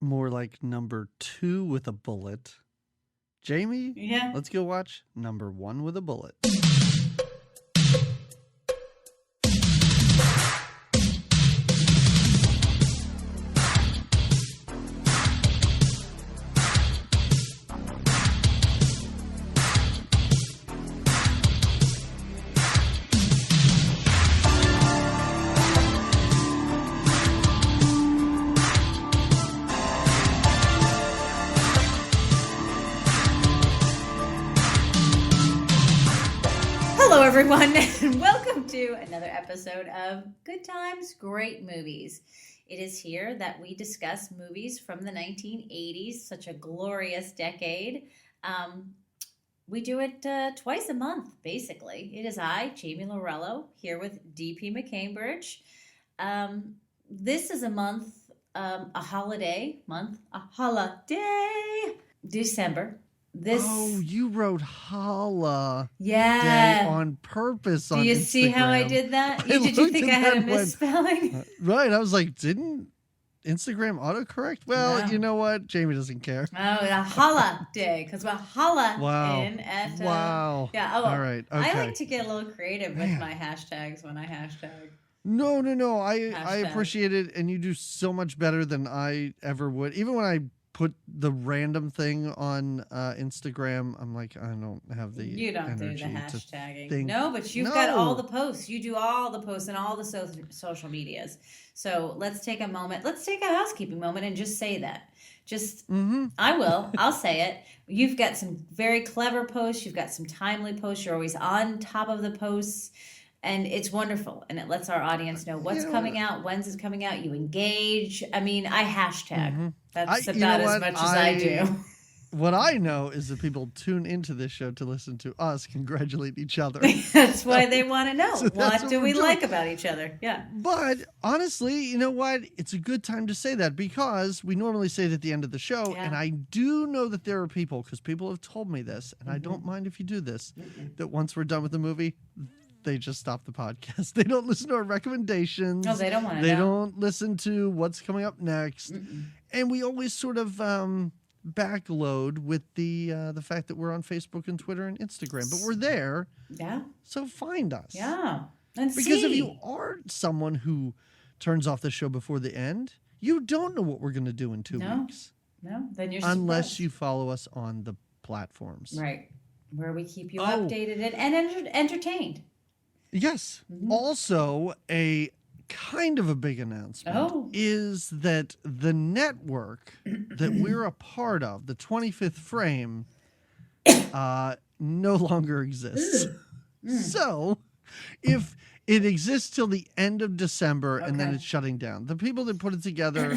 more like number 2 with a bullet. Jamie? Yeah. Let's go watch number 1 with a bullet. Hello, everyone, and welcome to another episode of Good Times, Great Movies. It is here that we discuss movies from the 1980s, such a glorious decade. We do it twice a month, basically. It is I, Jamie Lorello, here with DP McCambridge. This is a month, a holiday month, December. Oh, you wrote holla Yeah. day on purpose on Do you Instagram. see how I did that? I Did you looked think at I had a that and went, misspelling? Right. I was like, didn't Instagram autocorrect? Well, No. you know what? Jamie doesn't care. Oh, a holla day, because we'll holla Wow. in at... Wow. Yeah, oh, All right. Okay. I like to get a little creative with Man. my hashtags when I hashtag. No. I Hashtag. appreciate it, and you do so much better than I ever would. Even when I put the random thing on Instagram, I'm like, I don't have the You don't do energy the to hashtagging. think. No, but you've got all No. the posts. You do all the posts and all the social medias. So let's take a moment. Let's take a housekeeping moment and just say that. I will. I'll say it. You've got some very clever posts. You've got some timely posts. You're always on top of the posts. And it's wonderful. And it lets our audience know what's coming out, when's it's coming out. You engage. I mean, I hashtag. That's you about know as what? much as I do. What I know is that people tune into this show to listen to us congratulate each other. That's why they want to know. So that's What do what we we're like doing. about each other? Yeah. But honestly, you know what? It's a good time to say that because we normally say it at the end of the show. Yeah. And I do know that there are people, because people have told me this, and I don't mind if you do this, that once we're done with the movie, they just stop the podcast. They don't listen to our recommendations. No, they don't want to They know. don't listen to what's coming up next. And we always sort of backload with the fact that we're on Facebook and Twitter and Instagram. But we're there, Yeah. so find us. Yeah. And Because see. if you are someone who turns off the show before the end, you don't know what we're going to do in 2 No. weeks. No, then you're Unless surprised. you follow us on the platforms. Right. Where we keep you Oh. updated and entertained. Yes. Also, a kind of a big announcement Oh. is that the network that we're a part of, the 25th Frame, no longer exists. So, if it exists till the end of December and then Okay. it's shutting down, the people that put it together,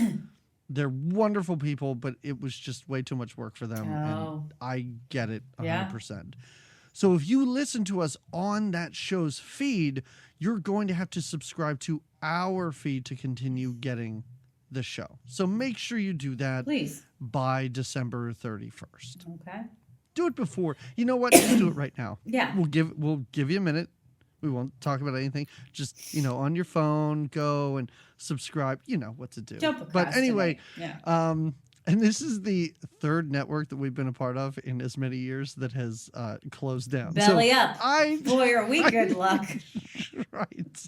they're wonderful people, but it was just way too much work for them. Oh. And I get it 100%. Yeah. So if you listen to us on that show's feed, you're going to have to subscribe to our feed to continue getting the show. So make sure you do that Please. by December 31st. Okay. Do it before. You know what? Just do it right now. Yeah. We'll give you a minute. We won't talk about anything. Just, on your phone, go and subscribe. You know what to do. Don't But procrastinate. anyway, Yeah. and this is the third network that we've been a part of in as many years that has closed down. Belly So up. Boy, are we good luck. Right.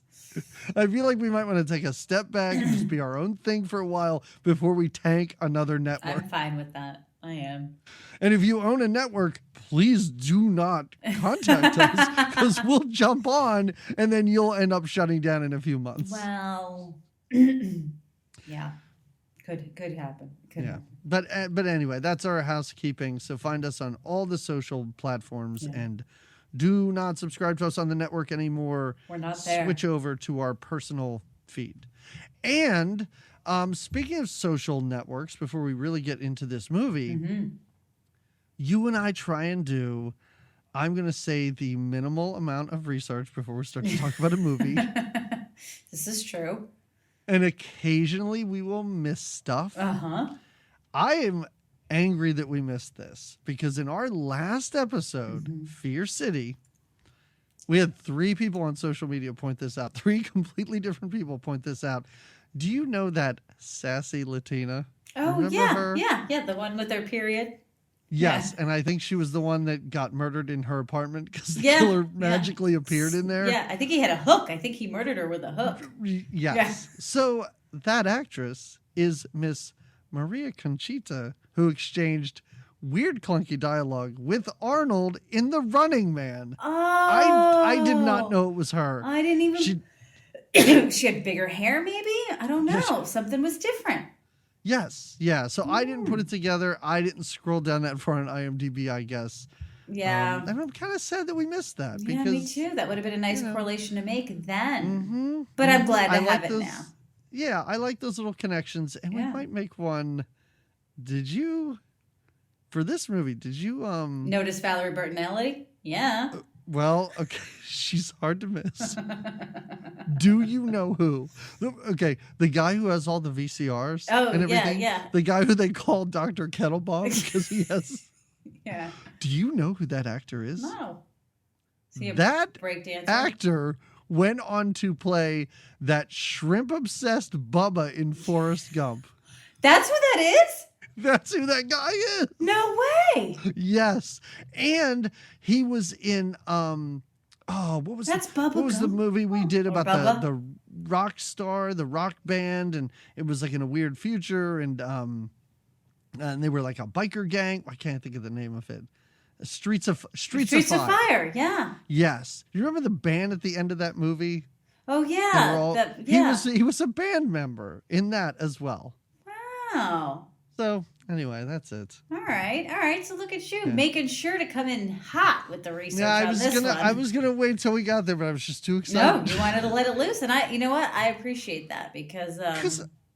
I feel like we might want to take a step back and just be our own thing for a while before we tank another network. I'm fine with that. I am. And if you own a network, please do not contact us because we'll jump on and then you'll end up shutting down in a few months. Well, yeah. Could happen. Could happen. But anyway, that's our housekeeping. So find us on all the social platforms Yeah. and do not subscribe to us on the network anymore. We're not there. Switch over to our personal feed. And speaking of social networks, before we really get into this movie, you and I try and do, I'm going to say the minimal amount of research before we start to talk about a movie. This is true. And occasionally we will miss stuff. Uh-huh. I am angry that we missed this because in our last episode, Fear City, we had 3 people on social media point this out. 3 completely different people point this out. Do you know that sassy Latina? Oh, Remember yeah. her? Yeah. The one with her period. Yes, Yeah. and I think she was the one that got murdered in her apartment because the Yeah. killer magically appeared in there. Yeah. I think he had a hook. I think he murdered her with a hook. Yes. Yeah. So that actress is Miss Maria Conchita, who exchanged weird, clunky dialogue with Arnold in The Running Man. Oh. I did not know it was her. I didn't even. She, She had bigger hair, maybe? I don't know. Something was different. yes, yeah. So I didn't put it together. I didn't scroll down that far on IMDb, I guess. Yeah. And I'm kind of sad that we missed that. Yeah, because, me too. That would have been a nice correlation to make then. Mm-hmm, But I'm glad to I have like it those, now. Yeah, I like those little connections. And we Yeah. might make one. Did you, for this movie, did you Notice Valerie Bertinelli? Yeah. Well, okay, she's hard to miss. Do you know who? Okay, the guy who has all the VCRs Oh, and everything. yeah. The guy who they call Dr. Kettlebomb because he has. Yeah. Do you know who that actor is? No. Is he a That breakdancer? actor went on to play that shrimp-obsessed Bubba in Forrest Gump. That's who that is? That's who that guy is. No way. Yes, and he was in what was That's Bubba what was the Gump? movie we did Or about Bubba? the rock star, the rock band, and it was like in a weird future, and they were like a biker gang. I can't think of the name of it. Streets of Fire. Yeah. Yes, you remember the band at the end of that movie? Oh, They yeah. were all- Yeah. He was a band member in that as well. Wow. So anyway, that's it. All right. So look at you Yeah. making sure to come in hot with the research Yeah, on this one. I was gonna wait till we got there, but I was just too No, excited. you wanted to let it loose, and you know what? I appreciate that because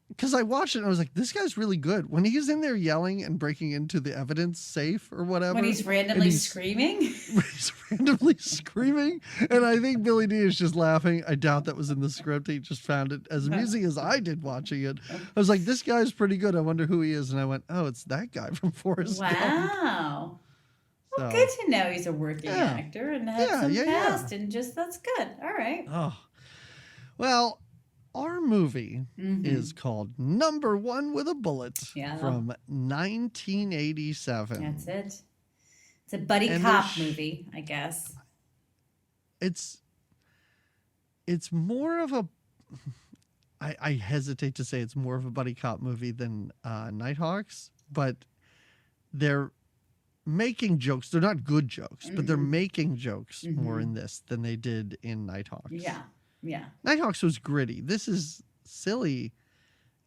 Because I watched it and I was like, this guy's really good. When he's in there yelling and breaking into the evidence safe or whatever. when he's randomly screaming. He's randomly screaming. And I think Billy D is just laughing. I doubt that was in the script. He just found it as amusing as I did watching it. I was like, this guy's pretty good. I wonder who he is. And I went, oh, it's that guy from Forrest Gump. Wow. Well, So, good to know he's a working Yeah. actor and had some Yeah. past, and just that's good. All right. Oh. Well, our movie Mhm. is called Number One with a Bullet Yeah. from 1987. That's it. It's a buddy And cop there's- movie, I guess. It's more of a I hesitate to say it's more of a buddy cop movie than Nighthawks, but they're making jokes. They're not good jokes, but they're making jokes more in this than they did in Nighthawks. Yeah. Yeah. Nighthawks was gritty. This is silly,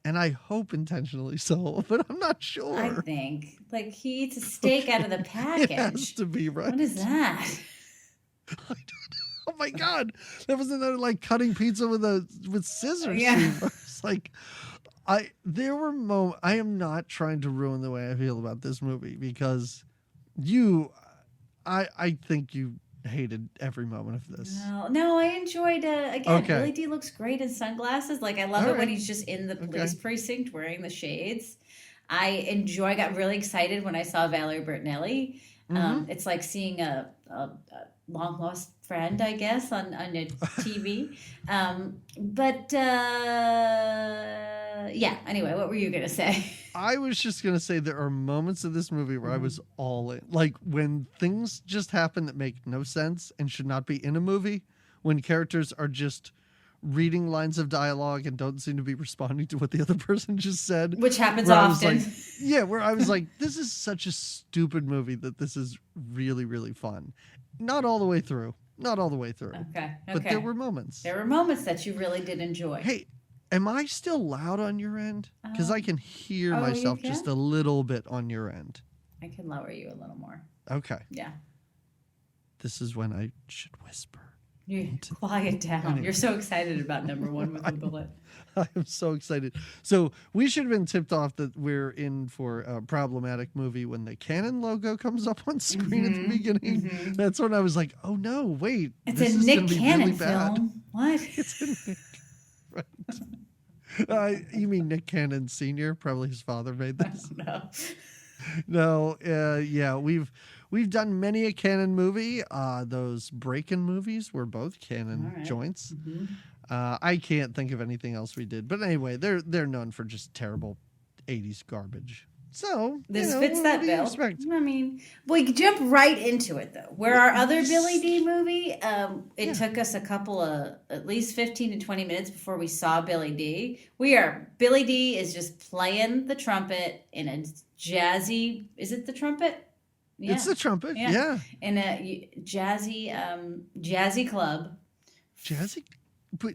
and I hope intentionally so, but I'm not sure. I think. Like he eats a steak out of the It package. has to be right. What is that? I don't know. Oh my god, that was another like cutting pizza with scissors. Yeah. It's like there were moments. I am not trying to ruin the way I feel about this movie because I think you hated every moment of this. No, I enjoyed again. Okay. Billy D looks great in sunglasses. Like I love All it when right. he's just in the police Okay. precinct wearing the shades. I got really excited when I saw Valerie Bertinelli. Mm-hmm. It's like seeing a long lost friend, I guess, on a TV. Yeah. Anyway, what were you gonna say? I was just gonna say there are moments of this movie where I was all in. Like when things just happen that make no sense and should not be in a movie, when characters are just reading lines of dialogue and don't seem to be responding to what the other person just said. Which happens where I was often. like, where I was like, this is such a stupid movie that this is really, really fun. Not all the way through. Okay. But there were moments. There were moments that you really did enjoy. Hey, am I still loud on your end? Because I can hear you myself can? just a little bit on your end. I can lower you a little more. Okay. Yeah. This is when I should whisper. You quiet down. Anyway. You're so excited about number one with the bullet. I am so excited. So we should have been tipped off that we're in for a problematic movie when the Canon logo comes up on screen at the beginning. That's when I was like, oh no, wait. It's this a is Nick gonna be Cannon really bad. film. What? It's a Nick. Right. You mean Nick Cannon Sr.? Probably his father made this. No. No, yeah, we've done many a Canon movie. Those Breakin' movies were both Canon All right. joints. Mhm. I can't think of anything else we did, but anyway, they're known for just terrible 80s garbage. So This fits that what do you bill. expect? I mean, we could jump right into it though. Where our other Billy D movie, it took us a couple of at least 15 to 20 minutes before we saw Billy D. Billy D is just playing the trumpet in a jazzy. Is it the trumpet? Yeah. It's the trumpet. Yeah. In a jazzy club. Jazzy, but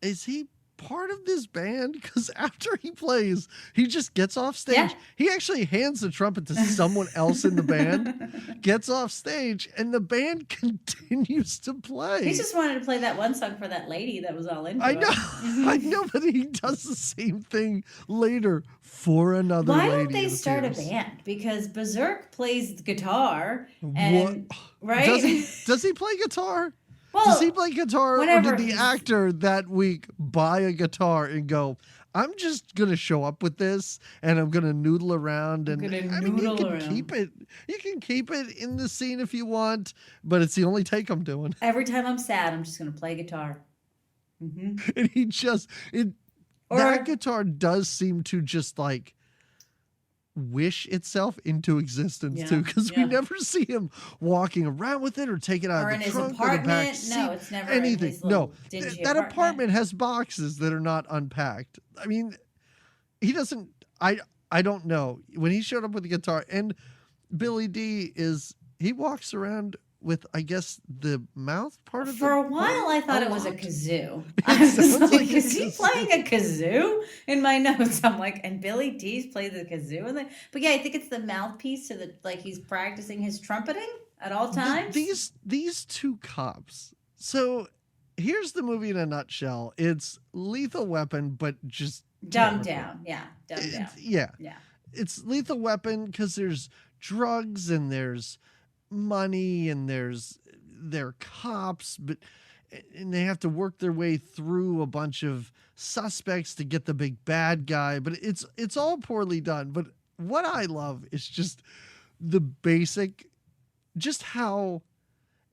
is he part of this band? Because after he plays, he just gets off stage. Yeah. He actually hands the trumpet to someone else in the band, gets off stage, and the band continues to play. He just wanted to play that one song for that lady that was all into I know, it. I know, but he does the same thing later for another Why lady. don't they start a band? Because Berserk plays the guitar, and right? Does he play guitar? Well, does he play guitar, or whenever did the actor that week buy a guitar and go, I'm just gonna show up with this and I'm gonna noodle around, and you can keep it in the scene if you want, but it's the only take I'm doing. Every time I'm sad, I'm just gonna play guitar. Mm-hmm. And that guitar does seem to just like wish itself into existence too, because we never see him walking around with it or take it out or of the in trunk his apartment. or the back seat. No, it's never anything. In his little dingy that apartment has boxes that are not unpacked. I mean, he doesn't. I don't know. When he showed up with the guitar, and Billy D he walks around with, I guess, the mouth part of For a while, I thought it was a kazoo. I was like, is he playing a kazoo? In my notes, I'm like, and Billy D's played the kazoo. But yeah, I think it's the mouthpiece to he's practicing his trumpeting at all times. These two cops. So here's the movie in a nutshell. It's Lethal Weapon, but just dumbed down. Yeah, dumbed down. Yeah. It's Lethal Weapon because there's drugs and there's money and they're cops, and they have to work their way through a bunch of suspects to get the big bad guy, but it's all poorly done. But what I love is just the basic, just how,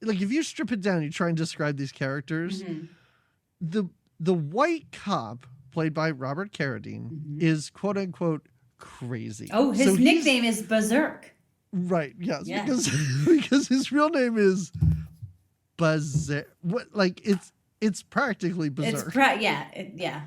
like, if you strip it down, you try and describe these characters. Mm-hmm. The white cop played by Robert Carradine is quote unquote crazy. Oh, his nickname is Berserk. Right, yes, because his real name is Berserk. What, like, it's practically Berserk. Yeah.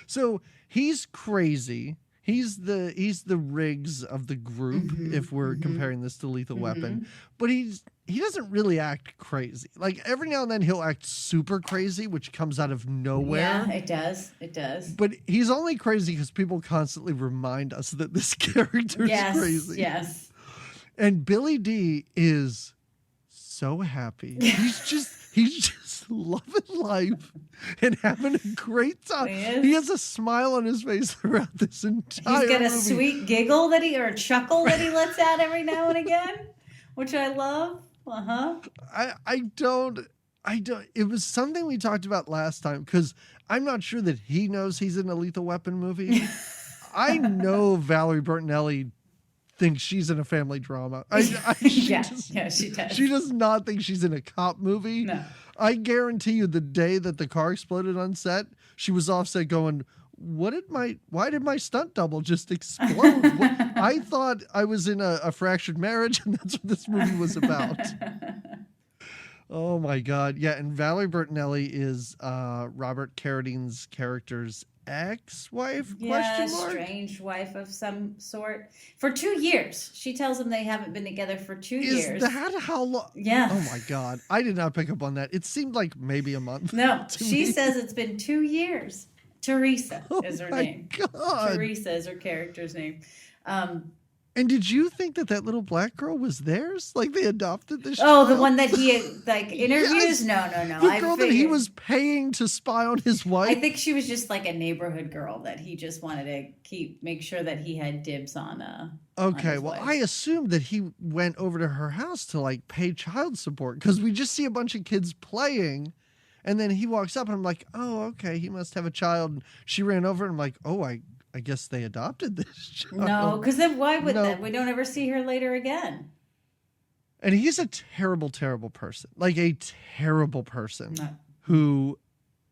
So he's crazy. He's the Riggs of the group, if we're comparing this to Lethal Weapon. But he doesn't really act crazy. Like, every now and then he'll act super crazy, which comes out of nowhere. Yeah, it does. It does. But he's only crazy because people constantly remind us that this character is crazy. Yes. And Billy D is so happy. He's just loving life and having a great time. He has a smile on his face throughout this entire movie. He's got a sweet giggle or a chuckle that he lets out every now and again, which I love. I don't. It was something we talked about last time, because I'm not sure that he knows he's in a Lethal Weapon movie. I know Valerie Bertinelli thinks she's in a family drama. She does. She does not think she's in a cop movie. No. I guarantee you, the day that the car exploded on set, she was off set going, why did my stunt double just explode? I thought I was in a fractured marriage, and that's what this movie was about. Oh my God. Yeah. And Valerie Bertinelli is Robert Carradine's character's ex-wife? Strange wife of some sort. For 2 years. She tells him they haven't been together for 2 years. Is that how long? Yeah. Oh my God. I did not pick up on that. It seemed like maybe a month. No, she says it's been 2 years. Teresa is her name. God. Teresa is her character's name. And did you think that little black girl was theirs? Like, they adopted this child? The one that he interviews? Yes. No. The girl that he was paying to spy on his wife? I think she was just like a neighborhood girl that he just wanted to make sure that he had dibs on. Okay, on well, wife. I assumed that he went over to her house to, like, pay child support, because we just see a bunch of kids playing, and then he walks up and I'm like, oh, okay, he must have a child. And she ran over and I'm like, oh, I guess they adopted this child. No, because then why would that? We don't ever see her later again. And he's a terrible, terrible person. Like, a terrible person No. who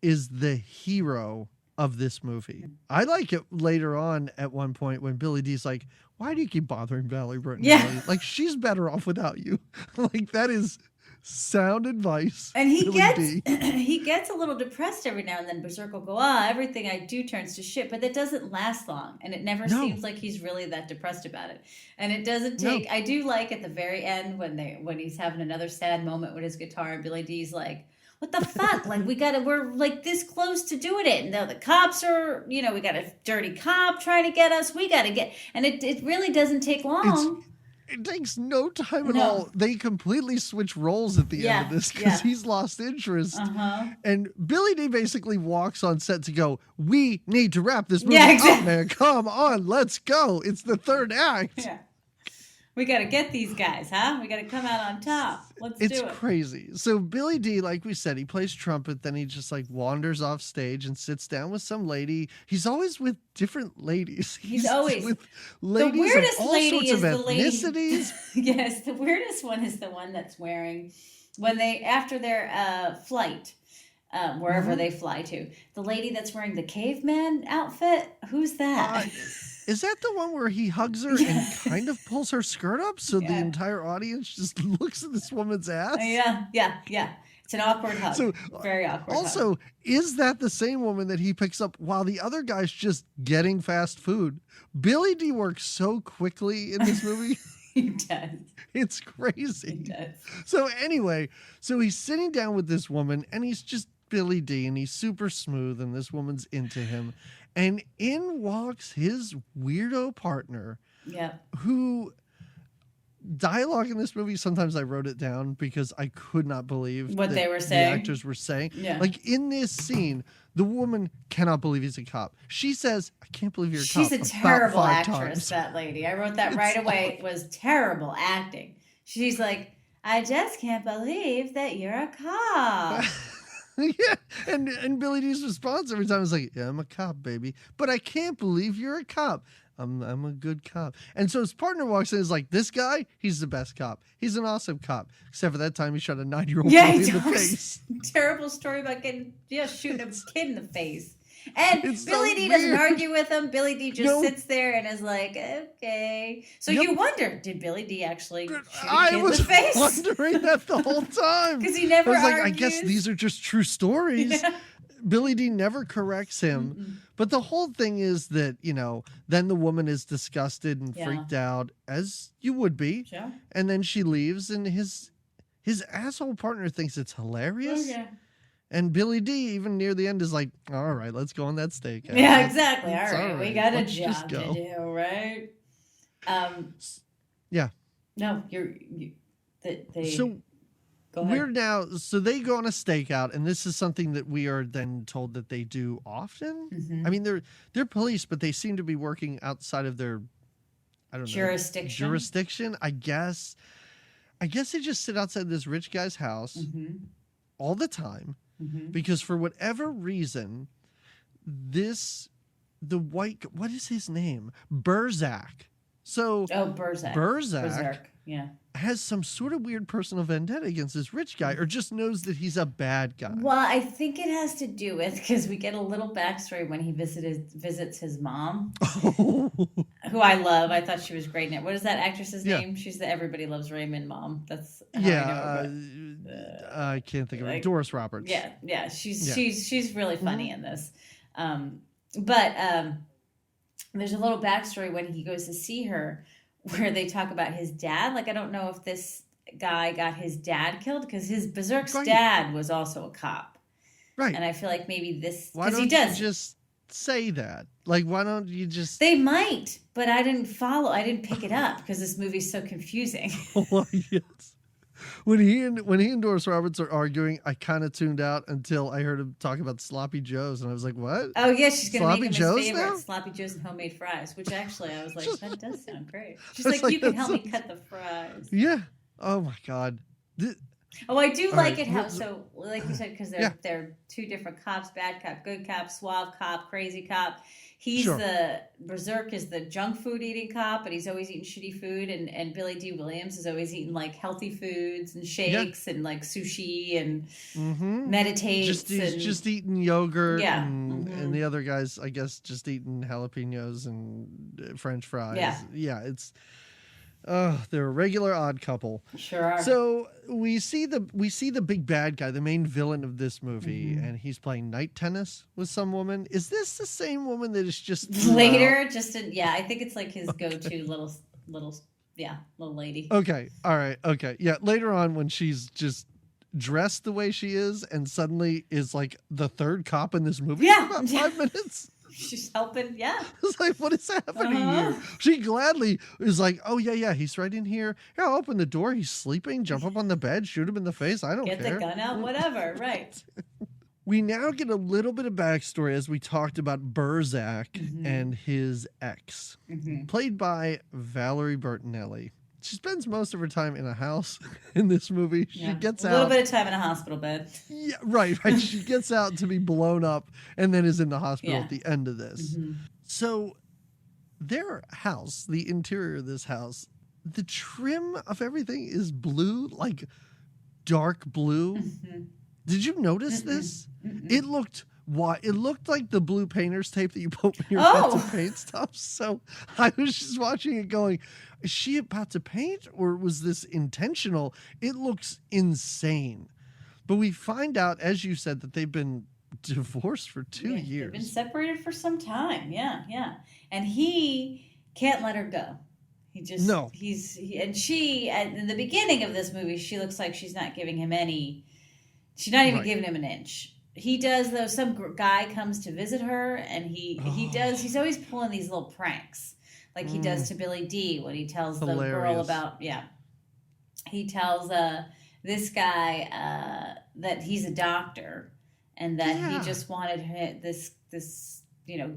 is the hero of this movie. I like it later on at one point when Billy D's like, why do you keep bothering Valerie Bertinelli? Yeah. Like, she's better off without you. Like, that is sound advice. And he Billy gets D. he gets a little depressed every now and then. Berserk will go, everything I do turns to shit, but that doesn't last long, and it never No. seems like he's really that depressed about it. And it doesn't No. take. I do like at the very end when he's having another sad moment with his guitar, and Billy D's like, "What the fuck? Like we're like this close to doing it, and now the cops are, we got a dirty cop trying to get us. We got to get, and it really doesn't take long." It takes no time at No. all. They completely switch roles at the end of this because he's lost interest. And Billy D basically walks on set to go, we need to wrap this movie up, man. Come on, let's go. It's the third act. Yeah. We got to get these guys, huh? We got to come out on top. Let's do it. It's crazy. So Billy D, like we said, he plays trumpet. Then he just like wanders off stage and sits down with some lady. He's always with different ladies. He's always with ladies the weirdest of all lady sorts is of the lady. ethnicities. Yes, the weirdest one is the one that's wearing when they after their flight. Wherever they fly to, the lady that's wearing the caveman outfit. Who's that? Is that the one where he hugs her and kind of pulls her skirt up so the entire audience just looks at this woman's ass? Yeah. It's an awkward hug. So, very awkward also, hug. is that the same woman that he picks up while the other guy's just getting fast food? Billy D works so quickly in this movie. He does. It's crazy. He does. So anyway, he's sitting down with this woman and he's just Billy D and he's super smooth and this woman's into him. And in walks his weirdo partner. Yeah. Who dialogue in this movie, sometimes I wrote it down because I could not believe what they were saying. The actors were saying. Yeah. Like in this scene, the woman cannot believe he's a cop. She says, I can't believe you're a cop. She's a terrible about 5 actress, times. that lady. I wrote that right away. It was terrible acting. She's like, I just can't believe that you're a cop. Yeah, and Billy D's response every time is like, yeah, I'm a cop, baby. But I can't believe you're a cop. I'm a good cop. And so his partner walks in and is like, this guy, he's the best cop. He's an awesome cop. Except for that time he shot a 9-year-old boy in the face. Terrible story about shooting a kid in the face. And It's Billy so D doesn't weird. argue with him. Billy D just sits there and is like, okay. So you wonder, did Billy D actually shoot a kid in the face? I was wondering that the whole time. Because he never I was like, argues. I guess these are just true stories. Yeah. Billy D never corrects him. Mm-mm. But the whole thing is that, then the woman is disgusted and freaked out, as you would be. Sure. And then she leaves, and his asshole partner thinks it's hilarious. Oh, yeah. And Billy D, even near the end, is like, all right, let's go on that stakeout. Yeah, exactly. All It's right. We got a Let's just job to go. do, right? Yeah. No, they So go ahead. so they go on a stakeout, and this is something that we are then told that they do often. Mhm. I mean, they're police, but they seem to be working outside of their, I don't know, jurisdiction. I guess they just sit outside this rich guy's house all the time because for whatever reason, what is his name? Burzak. So Burzak. Berserk. Yeah. has some sort of weird personal vendetta against this rich guy, or just knows that he's a bad guy. Well, I think it has to do with because we get a little backstory when he visits his mom, who I love. I thought she was great in it. What is that actress's name? She's the Everybody Loves Raymond mom. That's how I know her. I can't think of it. Doris Roberts. Yeah. She's really funny in this. But there's a little backstory when he goes to see her, where they talk about his dad. Like, I don't know if this guy got his dad killed because his Berserk's dad was also a cop. Right. And I feel like maybe this, Why because don't he does. you just say that? Like, why don't you just... They might, but I didn't pick it up because this movie's so confusing. Well, yes. When he and Doris Roberts are arguing, I kind of tuned out until I heard him talk about Sloppy Joes, and I was like, what? Oh, yeah, she's going to make him his Joes favorite, now? Sloppy Joes and homemade fries, which actually I was like, that does sound great. She's I was like, you can that help me sounds- cut the fries. Yeah. Oh, my God. Oh, I do All like right. it how so like you said because Yeah, they're two different cops, bad cop, good cop, suave cop, crazy cop. He's sure. the Berserk is the junk food eating cop, and he's always eating shitty food. And Billy D. Williams is always eating like healthy foods and Yeah. shakes and like sushi and Mm-hmm. meditates He's and just eating yogurt, yeah, and the other guys, I guess, just eating jalapenos and French fries. yeah, Yeah, it's they're a regular odd couple. sure are. So we see the big bad guy, the main villain of this movie, Mm-hmm. and he's playing night tennis with some woman. Is this the same woman that is just throughout? Later, yeah, I think it's like his go-to little lady. Okay, all right, okay, yeah. Later on, when she's just dressed the way she is, and suddenly is like the third cop in this movie Yeah. for about 5 minutes. She's helping, yeah. It's like, what is happening Uh-huh. here? She gladly is like, oh yeah, he's right in here. Yeah, I'll open the door. He's sleeping. Jump up on the bed, shoot him in the face. I don't Get care. the gun out, whatever, right. We now get a little bit of backstory as we talked about Burzak Mm-hmm. and his ex, played by Valerie Bertinelli. She spends most of her time in a house in this movie. She Yeah. gets a out. little bit of time in a hospital bed. Yeah, right. She gets out to be blown up and then is in the hospital Yeah. at the end of this. Mm-hmm. So their house, the interior of this house, the trim of everything is blue, like dark blue. Mm-hmm. Did you notice this? It looked it looked like the blue painter's tape that you put when you're about Oh. to paint stuff. So I was just watching it going, is she about to paint or was this intentional? It looks insane. But we find out, as you said, that they've been divorced for 2 Yeah, years. They've been separated for some time. Yeah, yeah. And he can't let her go. He just No. and she in the beginning of this movie, she looks like she's not giving him any. She's not even Right. giving him an inch. He does though. Some guy comes to visit her, and he does. He's always pulling these little pranks, like he does to Billy D when he tells the girl Hilarious. about He tells this guy that he's a doctor, and that Yeah. he just wanted this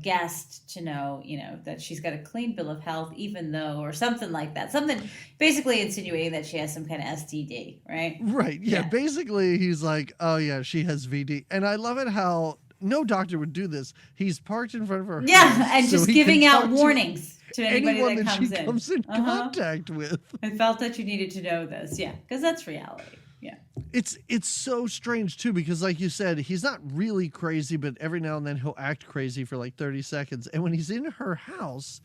guest to know that she's got a clean bill of health, even though, or something like that, something basically insinuating that she has some kind of STD, right? Right. Yeah. Yeah. Basically, he's like, oh, yeah, she has VD. And I love it how no doctor would do this. He's parked in front of her. Yeah, house and so just he giving can out talk to warnings to anybody anyone that that comes she in. comes in Uh-huh. contact with. I felt that you needed to know this, yeah, because that's reality. Yeah, It's so strange too because like you said, he's not really crazy, but every now and then he'll act crazy for like 30 seconds. And when he's in her house,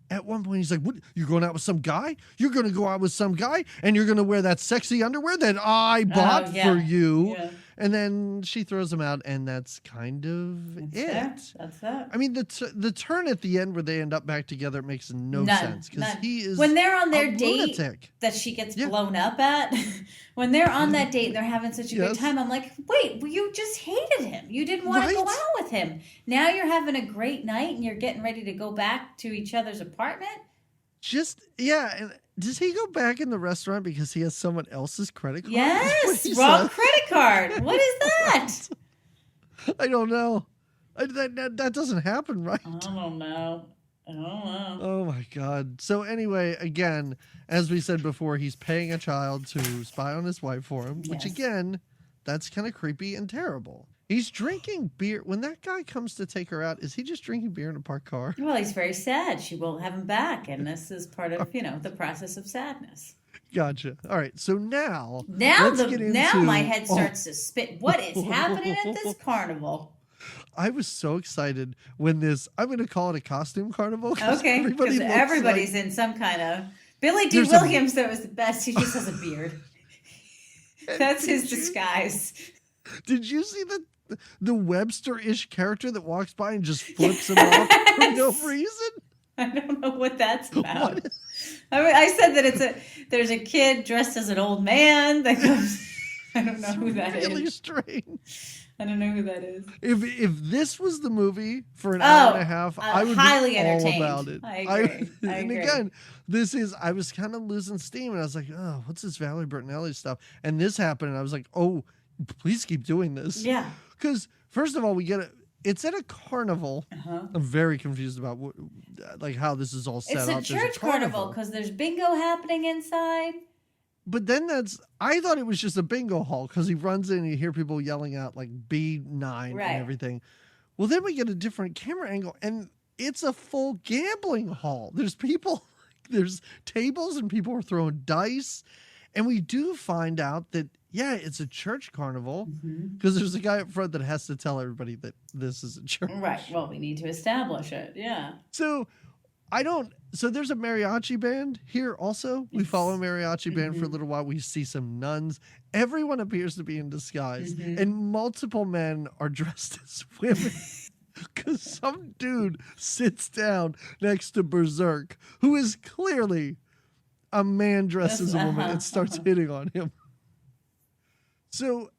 at one point he's like, "What? You're going out with some guy? You're going to go out with some guy, and you're going to wear that sexy underwear that I bought yeah. for you." Yeah. And then she throws him out, and that's kind of That's that. I mean, the turn at the end where they end up back together makes no sense because None. he is When they're on their a date lunatic. that she gets Yeah. blown up at, when they're on that date and they're having such a good Yes. time, I'm like, wait, well, you just hated him. You didn't want to go Right? out with him. Now you're having a great night and you're getting ready to go back to each other's apartment. And does he go back in the restaurant because he has someone else's credit card? Yes, He wrong said. credit card. What is that? I don't know. That doesn't happen, right? I don't know. Oh my God. So anyway, again, as we said before, he's paying a child to spy on his wife for him, which Yes. again, that's kind of creepy and terrible. He's drinking beer. When that guy comes to take her out, is he just drinking beer in a parked car? Well, he's very sad. She won't have him back, and this is part of the process of sadness. Gotcha. All right. So now, Now let's get into- my head Oh. starts to spin. What is happening at this carnival? I was so excited when I'm going to call it a costume carnival. Okay, because looks everybody's like- in some kind of. Billy D. There's a- Williams, though, is the best. He just has a beard. That's his Did you- disguise. Did you see the Webster-ish character that walks by and just flips him off for no Yes. reason? I don't know what that's about. What? I mean, I said that there's a kid dressed as an old man that comes. I don't know who that is. Really strange. I don't know who that is. If this was the movie for an hour and a half, I would highly be all entertained. about it. I agree. I and agree. again, I was kind of losing steam, and I was like, oh, what's this Valerie Bertinelli stuff? And this happened, and I was like, oh, please keep doing this. Yeah. Because first of all, we get it's at a carnival. Uh-huh. I'm very confused about how this is all set It's up. a There's church carnival because there's bingo happening inside. But then I thought it was just a bingo hall because he runs in and you hear people yelling out like B9 Right. and everything. Well, then we get a different camera angle and it's a full gambling hall. There's people, there's tables and people are throwing dice. And we do find out that, yeah, it's a church carnival because there's a guy up front that has to tell everybody that this is a church. Right. Well, we need to establish it. Yeah. So there's a mariachi band here also. We follow a mariachi band for a little while. We see some nuns. Everyone appears to be in disguise. And multiple men are dressed as women. Because some dude sits down next to Berserk, who is clearly a man dressed as a woman and starts hitting on him. So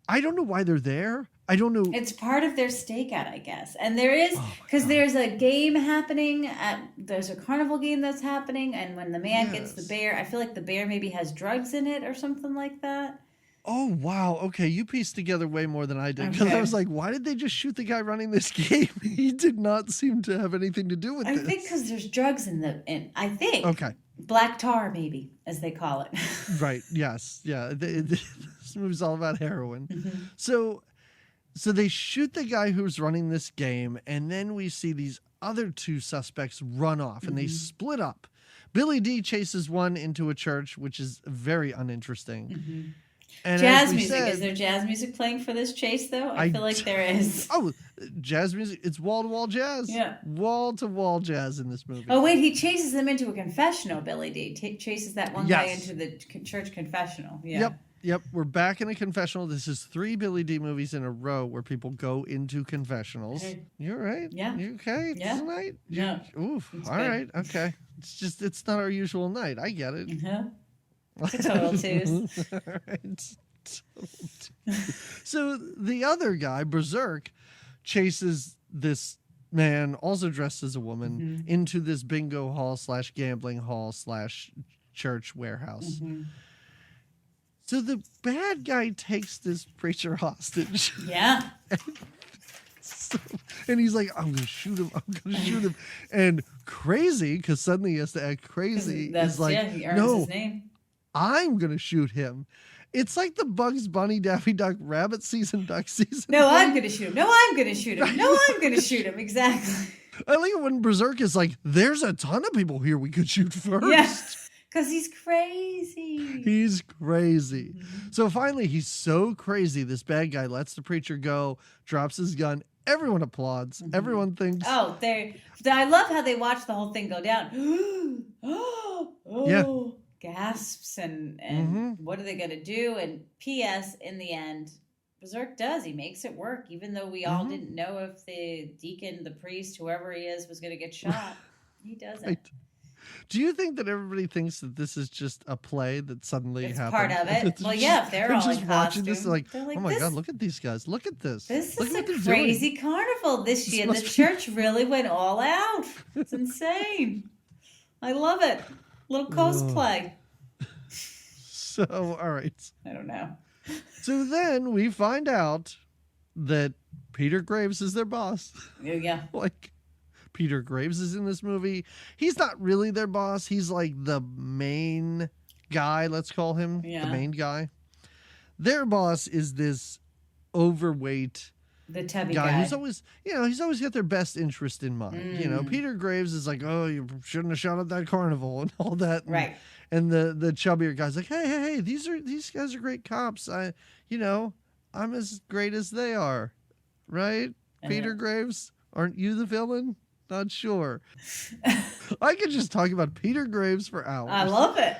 I don't know why they're there. I don't know. It's part of their stakeout, I guess. And there is, because there's a game happening. There's a carnival game that's happening. And when the man gets the bear, I feel like the bear maybe has drugs in it or something like that. Oh, wow. Okay, you pieced together way more than I did. Because I was like, why did they just shoot the guy running this game? He did not seem to have anything to do with this. I think because there's drugs in I think. Okay. Black tar, maybe, as they call it. Right, yes. Yeah, this movie's all about heroin. So they shoot the guy who's running this game, and then we see these other two suspects run off, and they split up. Billy D chases one into a church, which is very uninteresting. And jazz music. Is there jazz music playing for this chase, though? I feel like there is. Oh, jazz music. It's wall-to-wall jazz. Yeah. Wall-to-wall jazz in this movie. Oh, wait. He chases them into a confessional, Billy D. Chases that one guy into the church confessional. Yeah. Yep. We're back in a confessional. This is 3 Billy D movies in a row where people go into confessionals. You're right. Yeah. You okay tonight? Yeah. Oof. All right. Okay. It's not our usual night. I get it. It's a total twos. All right. So the other guy, Berserk, chases this man, also dressed as a woman, into this bingo hall / gambling hall / church warehouse. So the bad guy takes this preacher hostage. Yeah. And he's like, I'm going to shoot him. And crazy, because suddenly he has to act crazy, is like, he earns his name. I'm going to shoot him. It's like the Bugs Bunny, Daffy Duck, Rabbit season, Duck season. No, I'm going to shoot him. No, I'm going to shoot him. No, I'm going to shoot him. Exactly. I like it when Berserk is like, there's a ton of people here we could shoot first. Yeah, because he's crazy. He's crazy. So finally, he's so crazy, this bad guy lets the preacher go, drops his gun. Everyone applauds. Everyone thinks. Oh, I love how they watch the whole thing go down. Oh. Gasps and what are they going to do? And P.S. in the end, Berserk does. He makes it work, even though we all didn't know if the deacon, the priest, whoever he is, was going to get shot. He does it. Right. Do you think that everybody thinks that this is just a play that suddenly happened? Part of it. Well, yeah, if they're all just in watching costume, this, like, oh my God, look at these guys. Look at this. This look is at a crazy carnival this year. The church really went all out. It's insane. I love it. Little cosplay. So, all right. I don't know. So then we find out that Peter Graves is their boss. Yeah. Like, Peter Graves is in this movie. He's not really their boss. He's like the main guy, let's call him. The main guy. Their boss is this overweight the tubby guy who's always, he's always got their best interest in mind. Peter Graves is like, oh, you shouldn't have shot at that carnival and all that. Right. And the chubbier guy's like, hey, these guys are great cops. I'm as great as they are. Right? Peter Graves, aren't you the villain? Not sure. I could just talk about Peter Graves for hours. I love it.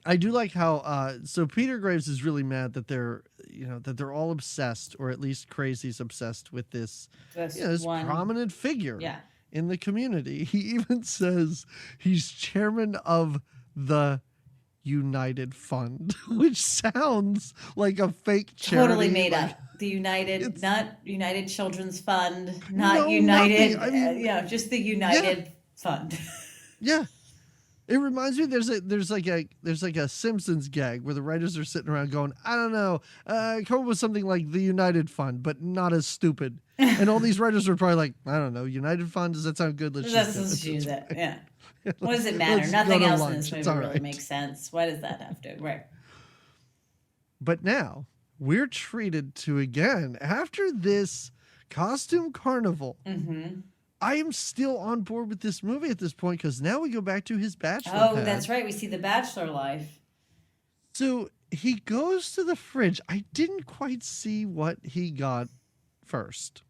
I do like how so Peter Graves is really mad that they're all obsessed, or at least Crazy's obsessed with this prominent figure in the community. He even says he's chairman of the United Fund, which sounds like a fake charity. Totally made up. The United, not United Children's Fund, not United, just the United Fund. Yeah. It reminds me there's like a Simpsons gag where the writers are sitting around going, I don't know, come up with something like the United Fund, but not as stupid. And all these writers were probably like, I don't know, United Fund, does that sound good? Let's use it. Yeah. What does it matter? Nothing else in this movie really right. makes sense. Why does that have to? Right. But now we're treated to, again, after this costume carnival, I am still on board with this movie at this point because now we go back to his bachelor pad. That's right. We see the bachelor life. So he goes to the fridge. I didn't quite see what he got first,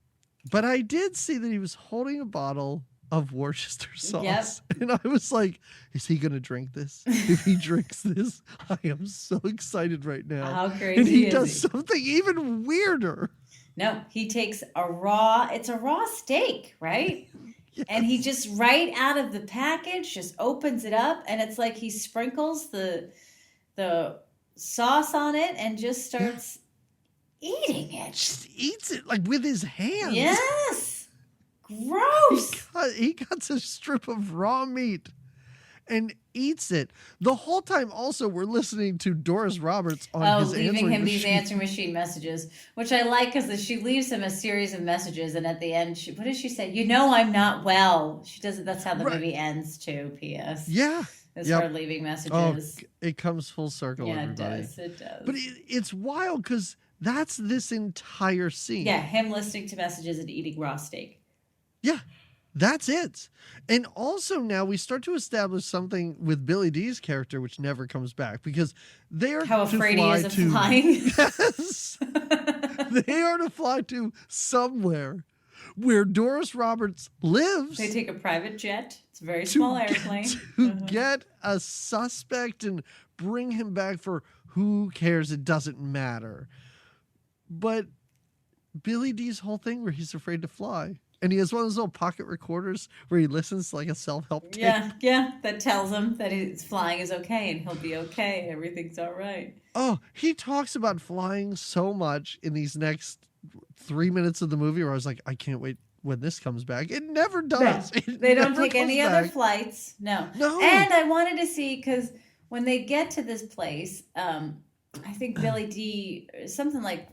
but I did see that he was holding a bottle of Worcester sauce. Yep. And I was like, is he going to drink this? If he drinks this, I am so excited right now. How crazy and he is does he? something even weirder. No, he takes it's a raw steak, right? Yes. And he just right out of the package just opens it up, and it's like he sprinkles the sauce on it and just starts eating it. Just eats it like with his hands. Yes. Gross. He cuts a strip of raw meat and eats it. The whole time also we're listening to Doris Roberts on his leaving him machine. These answering machine messages, which I like because she leaves him a series of messages, and at the end, what does she say? You know I'm not well. She doesn't. That's how the movie ends too. P.S. Yeah. Is her leaving messages. Oh, it comes full circle, everybody. It does. But it's wild because that's this entire scene. Yeah, him listening to messages and eating raw steak. Yeah. That's it. And also now we start to establish something with Billy Dee's character, which never comes back because they are how afraid he is of flying. Yes. They are to fly to somewhere where Doris Roberts lives. They take a private jet. It's a very small airplane. To get a suspect and bring him back for who cares? It doesn't matter. But Billy Dee's whole thing where he's afraid to fly. And he has one of those little pocket recorders where he listens to like a self-help tape. Yeah, that tells him that his flying is okay and he'll be okay. Everything's all right. Oh, he talks about flying so much in these next 3 minutes of the movie where I was like, I can't wait when this comes back. It never does. No, they don't take any other flights. No. And I wanted to see, because when they get to this place, I think Billy Dee, something like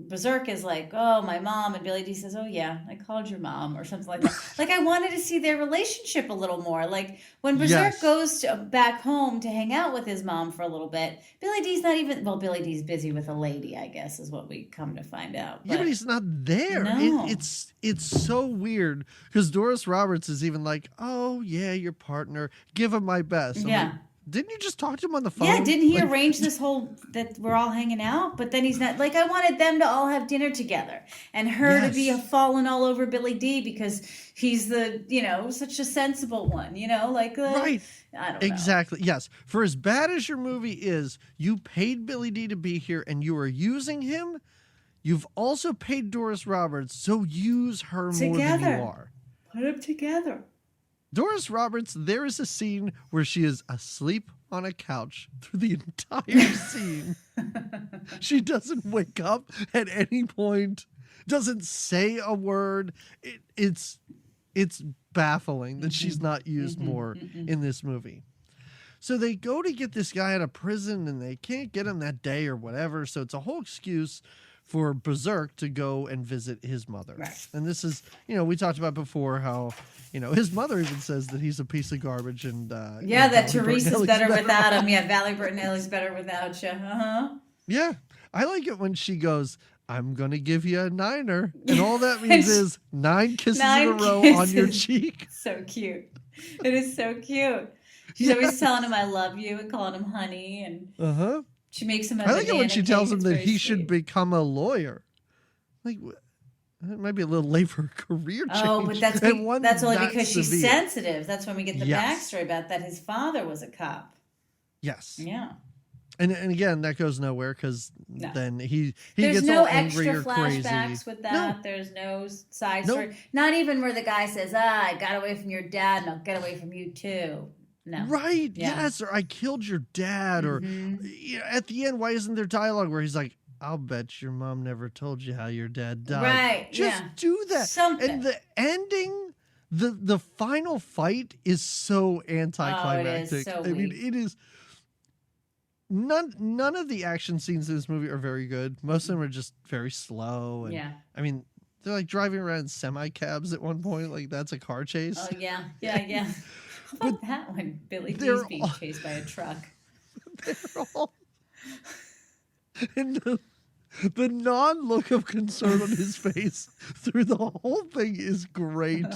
Berserk is like, oh, my mom, and Billy Dee says, oh yeah, I called your mom, or something like that. Like, I wanted to see their relationship a little more. Like, when Berserk goes back home to hang out with his mom for a little bit, Billy Dee's not even, well, Billy Dee's busy with a lady, I guess, is what we come to find out. But he's not there. No. It's so weird, because Doris Roberts is even like, oh yeah, your partner, give him my best. I'm like, didn't you just talk to him on the phone? Yeah, didn't he arrange this whole, that we're all hanging out? But then he's not, like, I wanted them to all have dinner together. And her to be falling all over Billy Dee because he's the, such a sensible one, like. Right. I don't know. Exactly. Yes. For as bad as your movie is, you paid Billy Dee to be here and you are using him. You've also paid Doris Roberts, so use her more than you are. Put them together. Doris Roberts, there is a scene where she is asleep on a couch through the entire scene. She doesn't wake up at any point, doesn't say a word. It's baffling that she's not used more in this movie. So they go to get this guy out of prison and they can't get him that day or whatever. So it's a whole excuse for Berserk to go and visit his mother. Right. And this is, we talked about before how, his mother even says that he's a piece of garbage. And that Teresa's better without him. Yeah, Valerie Bertinelli's better without you. Yeah. I like it when she goes, I'm going to give you a 9er. And all that means is 9 kisses in a row on your cheek. So cute. It is so cute. She's always telling him I love you and calling him honey. And she makes him a I like it when she tells him that he should sweet. become a lawyer. Like, it might be a little late for a career change. Oh, but that's only because she's severe. Sensitive. That's when we get the backstory about that his father was a cop. Yes. Yeah. And again, that goes nowhere because then he There's gets no all angry extra or crazy. flashbacks with that. No. There's no side Nope. story. Not even where the guy says, I got away from your dad and I'll get away from you too. No. Right. Yeah. Yes. Or I killed your dad. Or at the end, why isn't there dialogue where he's like, I'll bet your mom never told you how your dad died. Right. Just do that. Something. And the ending the final fight is so anticlimactic. so I mean, weak. it is. None of the action scenes in this movie are very good. Most of them are just very slow. And, Yeah. I mean, they're like driving around semi cabs at one point. Like that's a car chase. Oh yeah. How about that one? Billy D's they're being all- chased by a truck. They're all. And the non-look of concern on his face through the whole thing is great.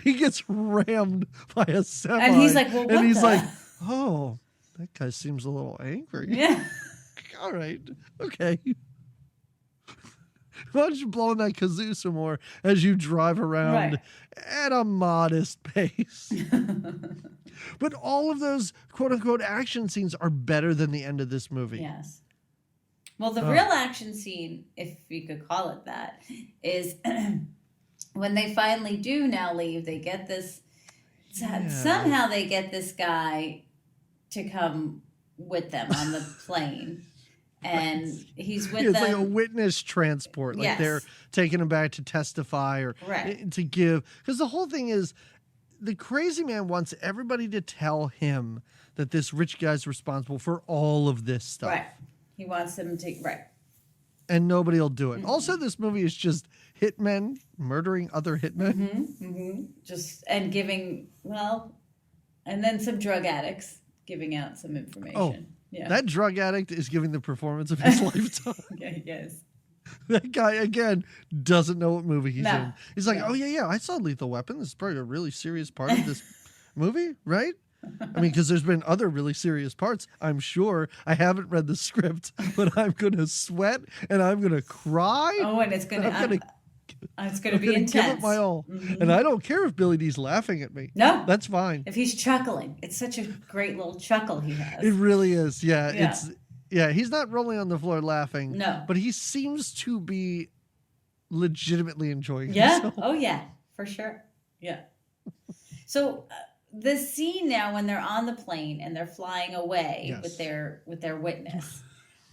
He gets rammed by a semi, And he's like, well, what and he's the? like, "Oh, that guy seems a little angry." Yeah. All right, okay. Why don't you blow on that kazoo some more as you drive around Right. at a modest pace? But all of those quote-unquote action scenes are better than the end of this movie. Yes. Well, the real action scene, if you could call it that, is when they finally do now leave. They get this. Somehow they get this guy to come with them on the plane. And he's with It's them. like a witness transport. Like Yes. they're taking him back to testify or Right. to give. Because the whole thing is the crazy man wants everybody to tell him that this rich guy's responsible for all of this stuff. Right. He wants them to. Right. And nobody will do it. Mm-hmm. Also, this movie is just hitmen murdering other hitmen. Just, and giving, well, and then some drug addicts giving out some information. Oh, yeah. That drug addict is giving the performance of his lifetime. Yeah, yes. That guy, again, doesn't know what movie he's No. in. He's like, No. oh, yeah, I saw Lethal Weapon. This is probably a really serious part of this movie, right? I mean, because there's been other really serious parts, I'm sure. I haven't read the script, but I'm going to sweat and I'm going to cry. Oh, and it's gonna, it's gonna be I'm gonna intense. give it my all. And I don't care if Billy D's laughing at me. No, That's fine. if he's chuckling, it's such a great little chuckle he has. It really is. Yeah, Yeah. he's not rolling on the floor laughing. No. But he seems to be legitimately enjoying Yeah. himself. Oh, yeah, for sure. Yeah. So the scene now when they're on the plane and they're flying away Yes. with their witness,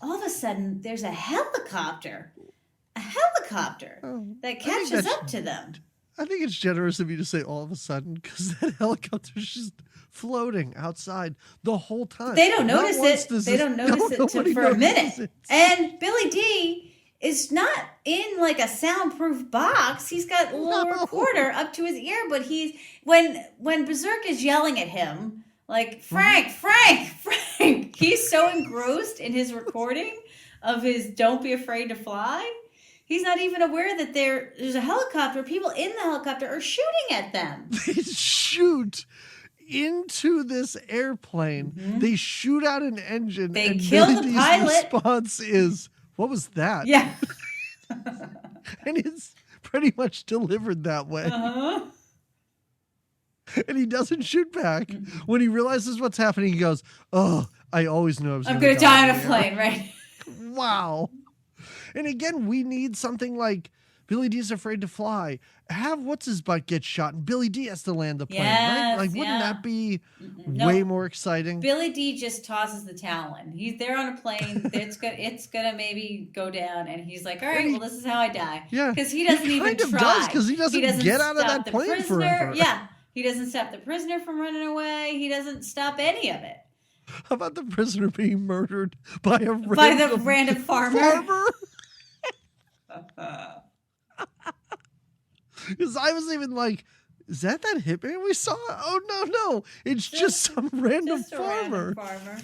all of a sudden there's a helicopter Oh, that I think catches that's- up to them. I think it's generous of you to say all of a sudden because that helicopter's just floating outside the whole time. They don't Not notice once it. does They this- don't notice no, it nobody for a minute. notices it. And Billy D is not in like a soundproof box. He's got a little No. recorder up to his ear, but he's when Berserk is yelling at him, like Frank, he's so engrossed in his recording of his "Don't Be Afraid to Fly." He's not even aware that there's a helicopter. People in the helicopter are shooting at them. They shoot into this airplane. They shoot out an engine. Mm-hmm. They and kill Billy the D's pilot. response is, "What was that?" Yeah. And it's pretty much delivered that way. Uh-huh. And he doesn't shoot back. When he realizes what's happening, he goes, "Oh, I always knew I was I'm going going to die on in a the air." plane, right? Wow. And again, we need something like Billy D's Afraid to Fly. Have what's his butt get shot, and Billy D has to land the plane, right? Yes, Like, wouldn't yeah. that be No. way more exciting? Billy D just tosses the towel in. He's there on a plane. It's gonna maybe go down, and he's like, "All right, well, this is how I die." Yeah. because he doesn't He even kind of try. does, 'cause he doesn't get out of stop that the plane prisoner. forever. Yeah, he doesn't stop the prisoner from running away. He doesn't stop any of it. How about the prisoner being murdered by a By the random farmer. Because I was even like, is that hitman we saw? Oh, no. It's just some random Just a farmer. random farmer.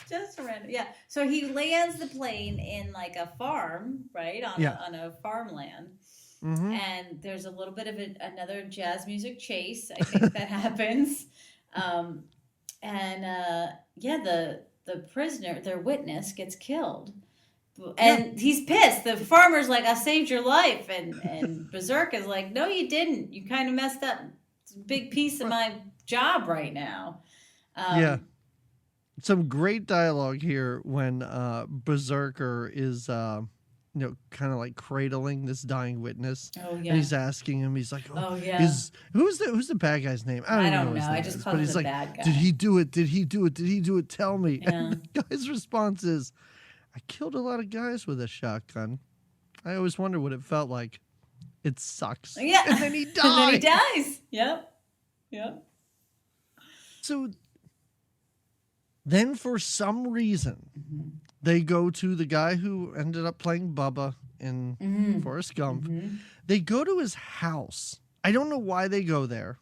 Just a random, yeah. So he lands the plane in like a farm, right, on a farmland. Mhm. And there's a little bit of another jazz music chase. I think that happens. The prisoner, their witness, gets killed. And he's pissed. The farmer's like, "I saved your life." And Berserk is like, "No, you didn't. You kind of messed up a big piece of my job right now." Yeah. Some great dialogue here when Berserker is, kind of like cradling this dying witness. Oh, yeah. And he's asking him, he's like, Oh, yeah. Who's the bad guy's name? I even don't what his know. I name just is, call but him he's the like, bad guy. Did he do it? Did he do it? Did he do it? Tell me. Yeah. And the guy's response is, I killed a lot of guys with a shotgun. I always wonder what it felt like it sucks. Yeah. And then he dies. And then he dies. Yep. So then for some reason, they go to the guy who ended up playing Bubba in Forrest Gump. They go to his house. I don't know why they go there.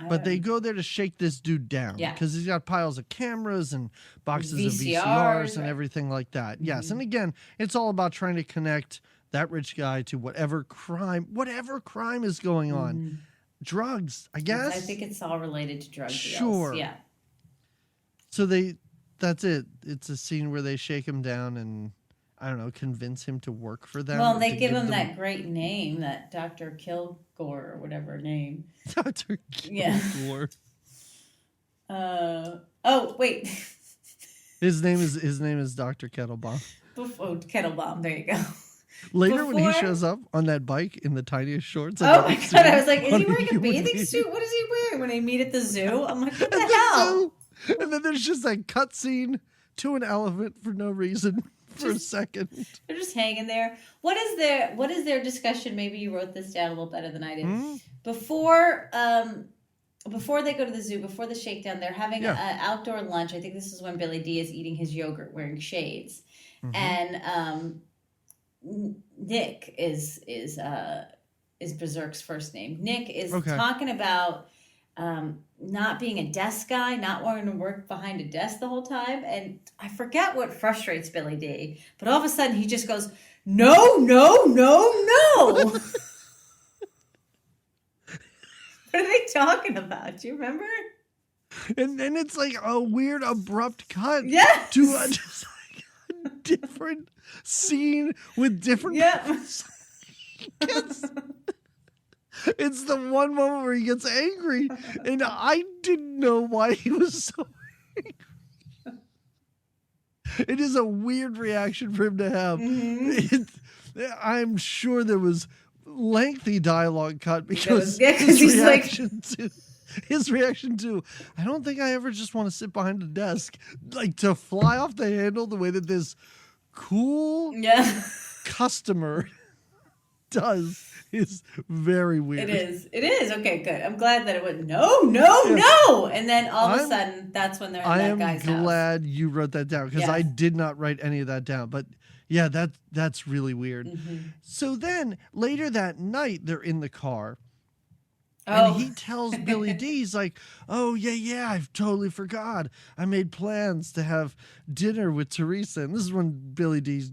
But they go there to shake this dude down. Yeah. Because he's got piles of cameras and boxes of VCRs, VCRs and right. everything like that. Yes. And again, it's all about trying to connect that rich guy to whatever crime is going on. Drugs, I guess. I think it's all related to drug deals. Sure. Yeah. So that's it. It's a scene where they shake him down and, I don't know, convince him to work for them. Well, they to give him them- that great name, that Dr. Kilgore or whatever name. Dr. Yeah. Kilgore. Oh, wait. His name is Dr. Kettlebomb. Oh, Kettle Bomb. There you go. Later, when he Before- shows up on that bike in the tiniest shorts. Oh I've my ever God. seen I was like, is on he wearing a human bathing being. suit? What is he wearing when they meet at the zoo? I'm like, what At the the hell? zoo. And then there's just that cut scene to an elephant for no reason for a second. They're just hanging there. What is their discussion? Maybe you wrote this down a little better than I did. Before they go to the zoo, before the shakedown, they're having an outdoor lunch. I think this is when Billy D is eating his yogurt wearing shades. And Nick is Berserk's first name. Nick is talking about not being a desk guy, not wanting to work behind a desk the whole time. And I forget what frustrates Billy D. But all of a sudden he just goes, no, no, no, no. What are they talking about? Do you remember? And then it's like a weird abrupt cut Yes. to just like a different scene with different It's the one moment where he gets angry, and I didn't know why he was so angry. It is a weird reaction for him to have. I'm sure there was lengthy dialogue cut because his reaction to, I don't think I ever just want to sit behind a desk, like to fly off the handle the way that this cool customer does is very weird. It is. Okay, good. I'm glad that it went, no. And then all of a sudden, that's when they're in that guy's house. I am glad you wrote that down because I did not write any of that down. But yeah, that's really weird. So then later that night, they're in the car. And he tells Billy D, he's like, oh, yeah, I totally forgot. I made plans to have dinner with Teresa. And this is when Billy D is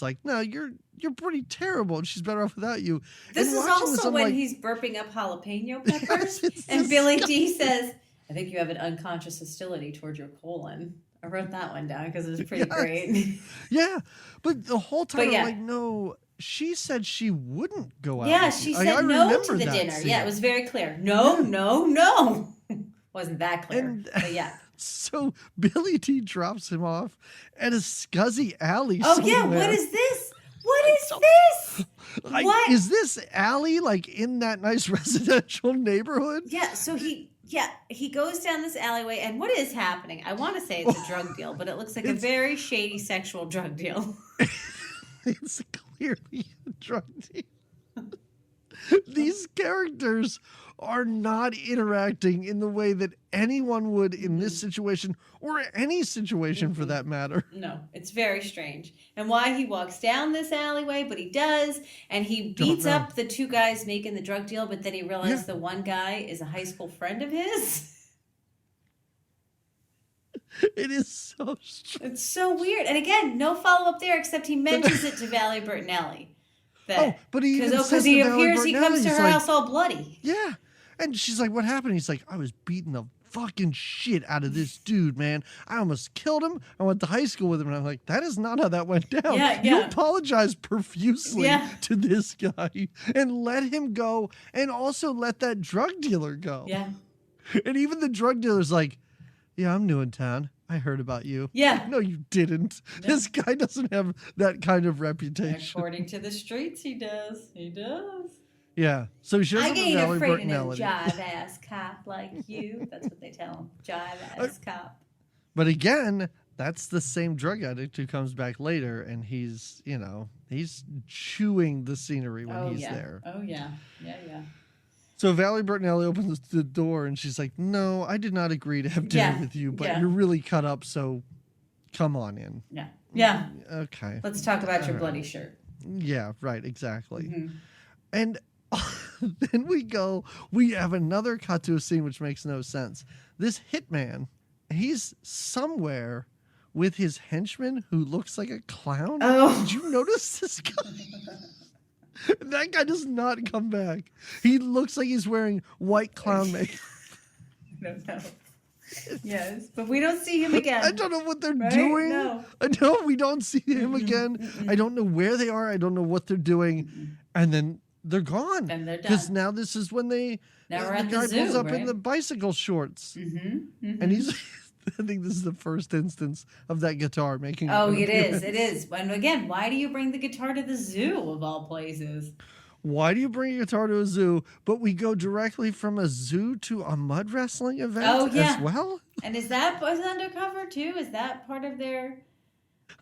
like, no, you're pretty terrible. And she's better off without you. This and is also when he's burping up jalapeno peppers. And Billy D says, I think you have an unconscious hostility toward your colon. I wrote that one down because it was pretty great. Yeah. But the whole time, I'm like, no. She said she wouldn't go out. Yeah, she said no to the dinner. Scene. Yeah, it was very clear. No. Wasn't that clear. But yeah. So Billy D drops him off at a scuzzy alley. Oh, somewhere. yeah. What is this? What is this? What? Is this alley like in that nice residential neighborhood? Yeah, so he goes down this alleyway, and what is happening? I want to say it's a drug deal, but it looks like a very shady sexual drug deal. It's clearly a drug deal. These characters are not interacting in the way that anyone would in this situation or any situation for that matter. No, it's very strange. And why he walks down this alleyway, but he does, and he beats up the two guys making the drug deal, but then he realized the one guy is a high school friend of his. It is so strange. It's so weird. And again, no follow-up there except he mentions it to Valerie Bertinelli. But he because he appears, he comes to her house all bloody. Yeah. And she's like, what happened? He's like, I was beating the fucking shit out of this dude, man. I almost killed him. I went to high school with him. And I'm like, that is not how that went down. Yeah. You apologized profusely to this guy and let him go and also let that drug dealer go. Yeah. And even the drug dealer's like, yeah, I'm new in town. I heard about you. Yeah. No, you didn't. No. This guy doesn't have that kind of reputation. According to the streets, he does. He does. Yeah. So she doesn't I ain't afraid of no jive-ass cop like you. That's what they tell him. Jive-ass cop. But again, that's the same drug addict who comes back later, and he's chewing the scenery when he's there. Oh, yeah. Yeah. So Valerie Bertinelli opens the door, and she's like, no, I did not agree to have dinner with you, but you're really cut up, so come on in. Yeah. Yeah. Okay. Let's talk about your bloody shirt. Yeah, right, exactly. And then we have another cut to a scene which makes no sense. This hitman, he's somewhere with his henchman who looks like a clown. Oh. Did you notice this guy? That guy does not come back. He looks like he's wearing white clown makeup. I don't know. Yes, but we don't see him again. I don't know what they're doing. No. No, we don't see him again. I don't know where they are. I don't know what they're doing. And then they're gone. And they're done. Because now this is when the guy zoo, pulls up right? in the bicycle shorts. And he's, I think this is the first instance of that guitar making. Oh, it is. It is. And again, why do you bring the guitar to the zoo of all places? Why do you bring a guitar to a zoo, but we go directly from a zoo to a mud wrestling event as well? And is that undercover too? Is that part of their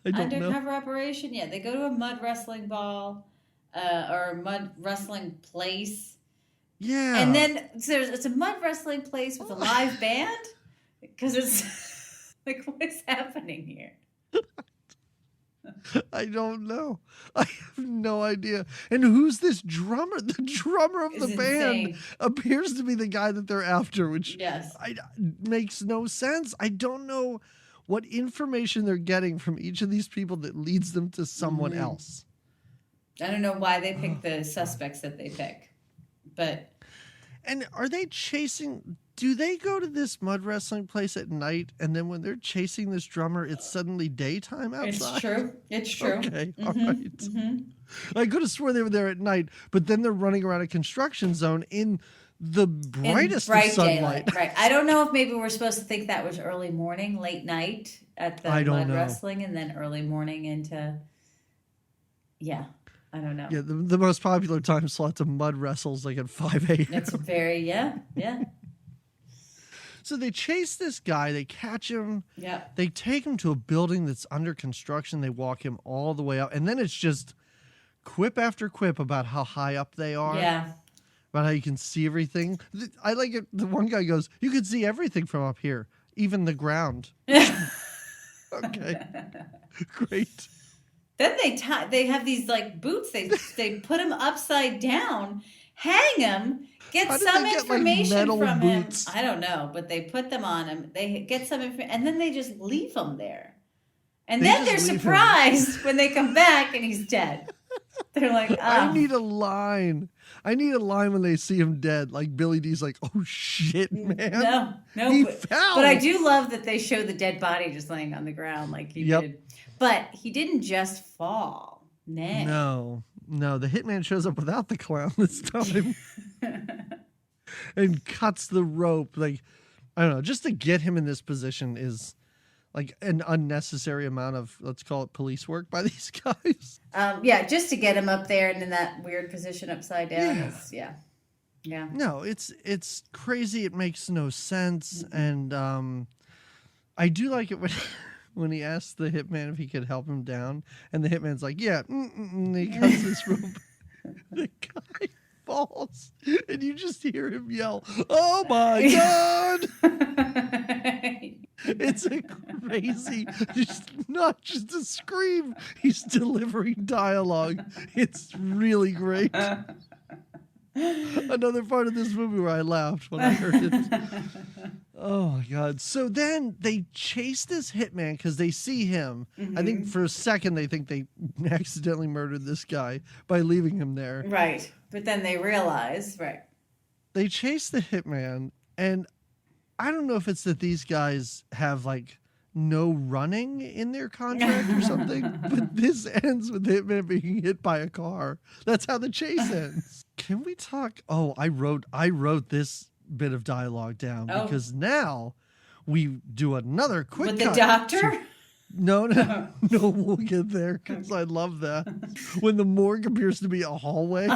undercover operation? Yeah, they go to a mud wrestling ball or a mud wrestling place. Yeah. And then it's a mud wrestling place with a live band? Because it's like, what is happening here? I don't know. I have no idea. And who's this drummer? The drummer of the band appears to be the guy that they're after, which makes no sense. I don't know what information they're getting from each of these people that leads them to someone else. I don't know why they pick the suspects that they pick, but. And are they chasing? Do they go to this mud wrestling place at night, and then when they're chasing this drummer, it's suddenly daytime outside? It's true. Okay, all right. I could have swore they were there at night, but then they're running around a construction zone in the brightest of sunlight. Right. I don't know if maybe we're supposed to think that was early morning, late night at the mud wrestling, and then early morning into. Yeah. I don't know. Yeah, the most popular time slots of mud wrestles like at 5 a.m. It's very, yeah. So they chase this guy, they catch him, yeah. They take him to a building that's under construction, they walk him all the way up, and then it's just quip after quip about how high up they are. Yeah. About how you can see everything. I like it. The one guy goes, you can see everything from up here, even the ground. Okay. Great. Then they have these like boots. They put him upside down, hang him, get some information from him. I don't know, but they put them on him. They get some information, and then they just leave him there. And then they're surprised when they come back and he's dead. They're like, oh. I need a line. When they see him dead. Like Billy D's like, oh shit, man. No, he fell. But I do love that they show the dead body just laying on the ground like he did. But he didn't just fall. No. The hitman shows up without the clown this time. And cuts the rope. Like, I don't know, just to get him in this position is like an unnecessary amount of, let's call it police work by these guys. Just to get him up there and in that weird position upside down. Yeah. No, it's crazy. It makes no sense. And I do like it when he asks the hitman if he could help him down, and the hitman's like, yeah, and he cuts this rope. The guy falls, and you just hear him yell, oh my God! It's a crazy, not just a scream, he's delivering dialogue. It's really great. Another part of this movie where I laughed when I heard it. Oh my God. So then they chase this hitman because they see him. I think for a second they think they accidentally murdered this guy by leaving him there. Right. But then they realize, They chase the hitman, and I don't know if it's that these guys have like no running in their contract or something, but this ends with the hitman being hit by a car. That's how the chase ends. Can we talk? Oh, I wrote this bit of dialogue down because now we do another quick with the doctor. No, we'll get there because I love that when the morgue appears to be a hallway.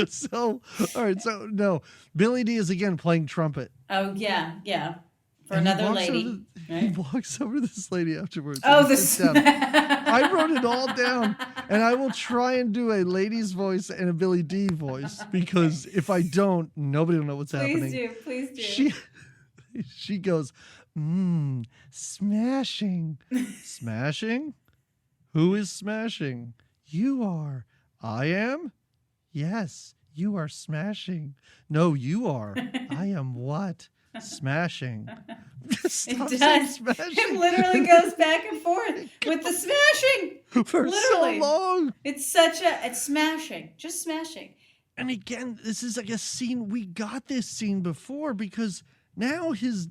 So, all right, so no, Billy D is again playing trumpet. Oh yeah. for And he another walks over lady. He Right? walks over to this lady afterwards. Oh, and he the sits down. I wrote it all down, and I will try and do a lady's voice and a Billy D voice, because if I don't, nobody will know what's happening. Please do. She goes, smashing. Smashing? Who is smashing? You are. I am? Yes, you are smashing. No, you are. I am what? Smashing. Stop It saying does. smashing. It literally goes back and forth with the smashing. For literally. so long. It's smashing. Just smashing. And again, this is like a scene. We got this scene before, because now his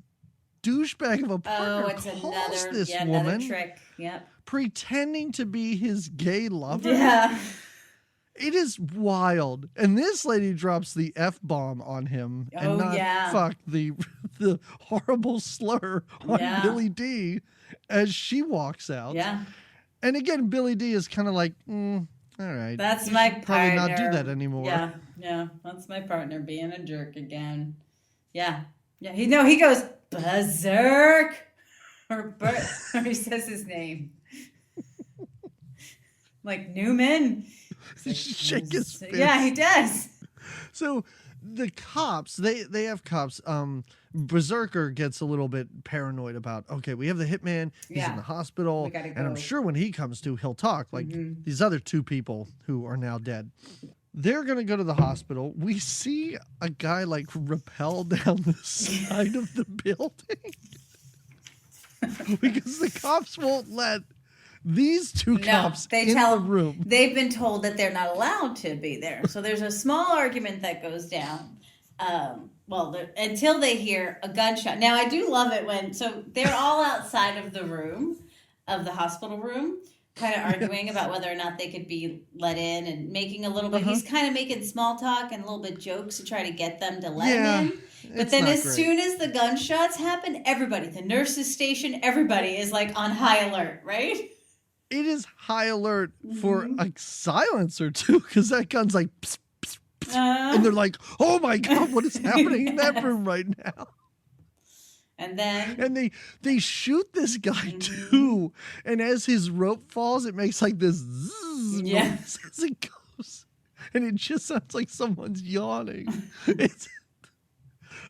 douchebag of a partner Oh, it's calls this another woman trick. Yep. pretending to be his gay lover. Yeah. It is wild. And this lady drops the F-bomb on him and Oh, not yeah. fuck the horrible slur on Yeah. Billy D as she walks out. Yeah. And again, Billy D is kind of like, all right. That's you my should probably partner. not do that anymore. Yeah. That's my partner being a jerk again. Yeah. He goes berserk, or he says his name, like Newman. Like, Shake his fist. Yeah, he does. So the cops, they have cops. Berserker gets a little bit paranoid about, okay, we have the hitman, he's in the hospital, We gotta and I'm go. sure when he comes to, he'll talk like these other two people who are now dead. They're going to go to the hospital. We see a guy like rappel down the side of the building because the cops won't let these two cops in the room. They've been told that they're not allowed to be there. So there's a small argument that goes down. Until they hear a gunshot. Now, I do love it so they're all outside of the room, of the hospital room, kind of arguing about whether or not they could be let in, and making a little bit, he's kind of making small talk and a little bit jokes to try to get them to let him in. But then as soon as the gunshots happen, everybody, the nurses station, everybody is like on high alert, right? It is high alert for a silence or two, because that gun's like, pss, pss, pss, and they're like, oh my God, what is happening in that room right now? And then they shoot this guy too, and as his rope falls, it makes like this zzz noise as it goes, and it just sounds like someone's yawning.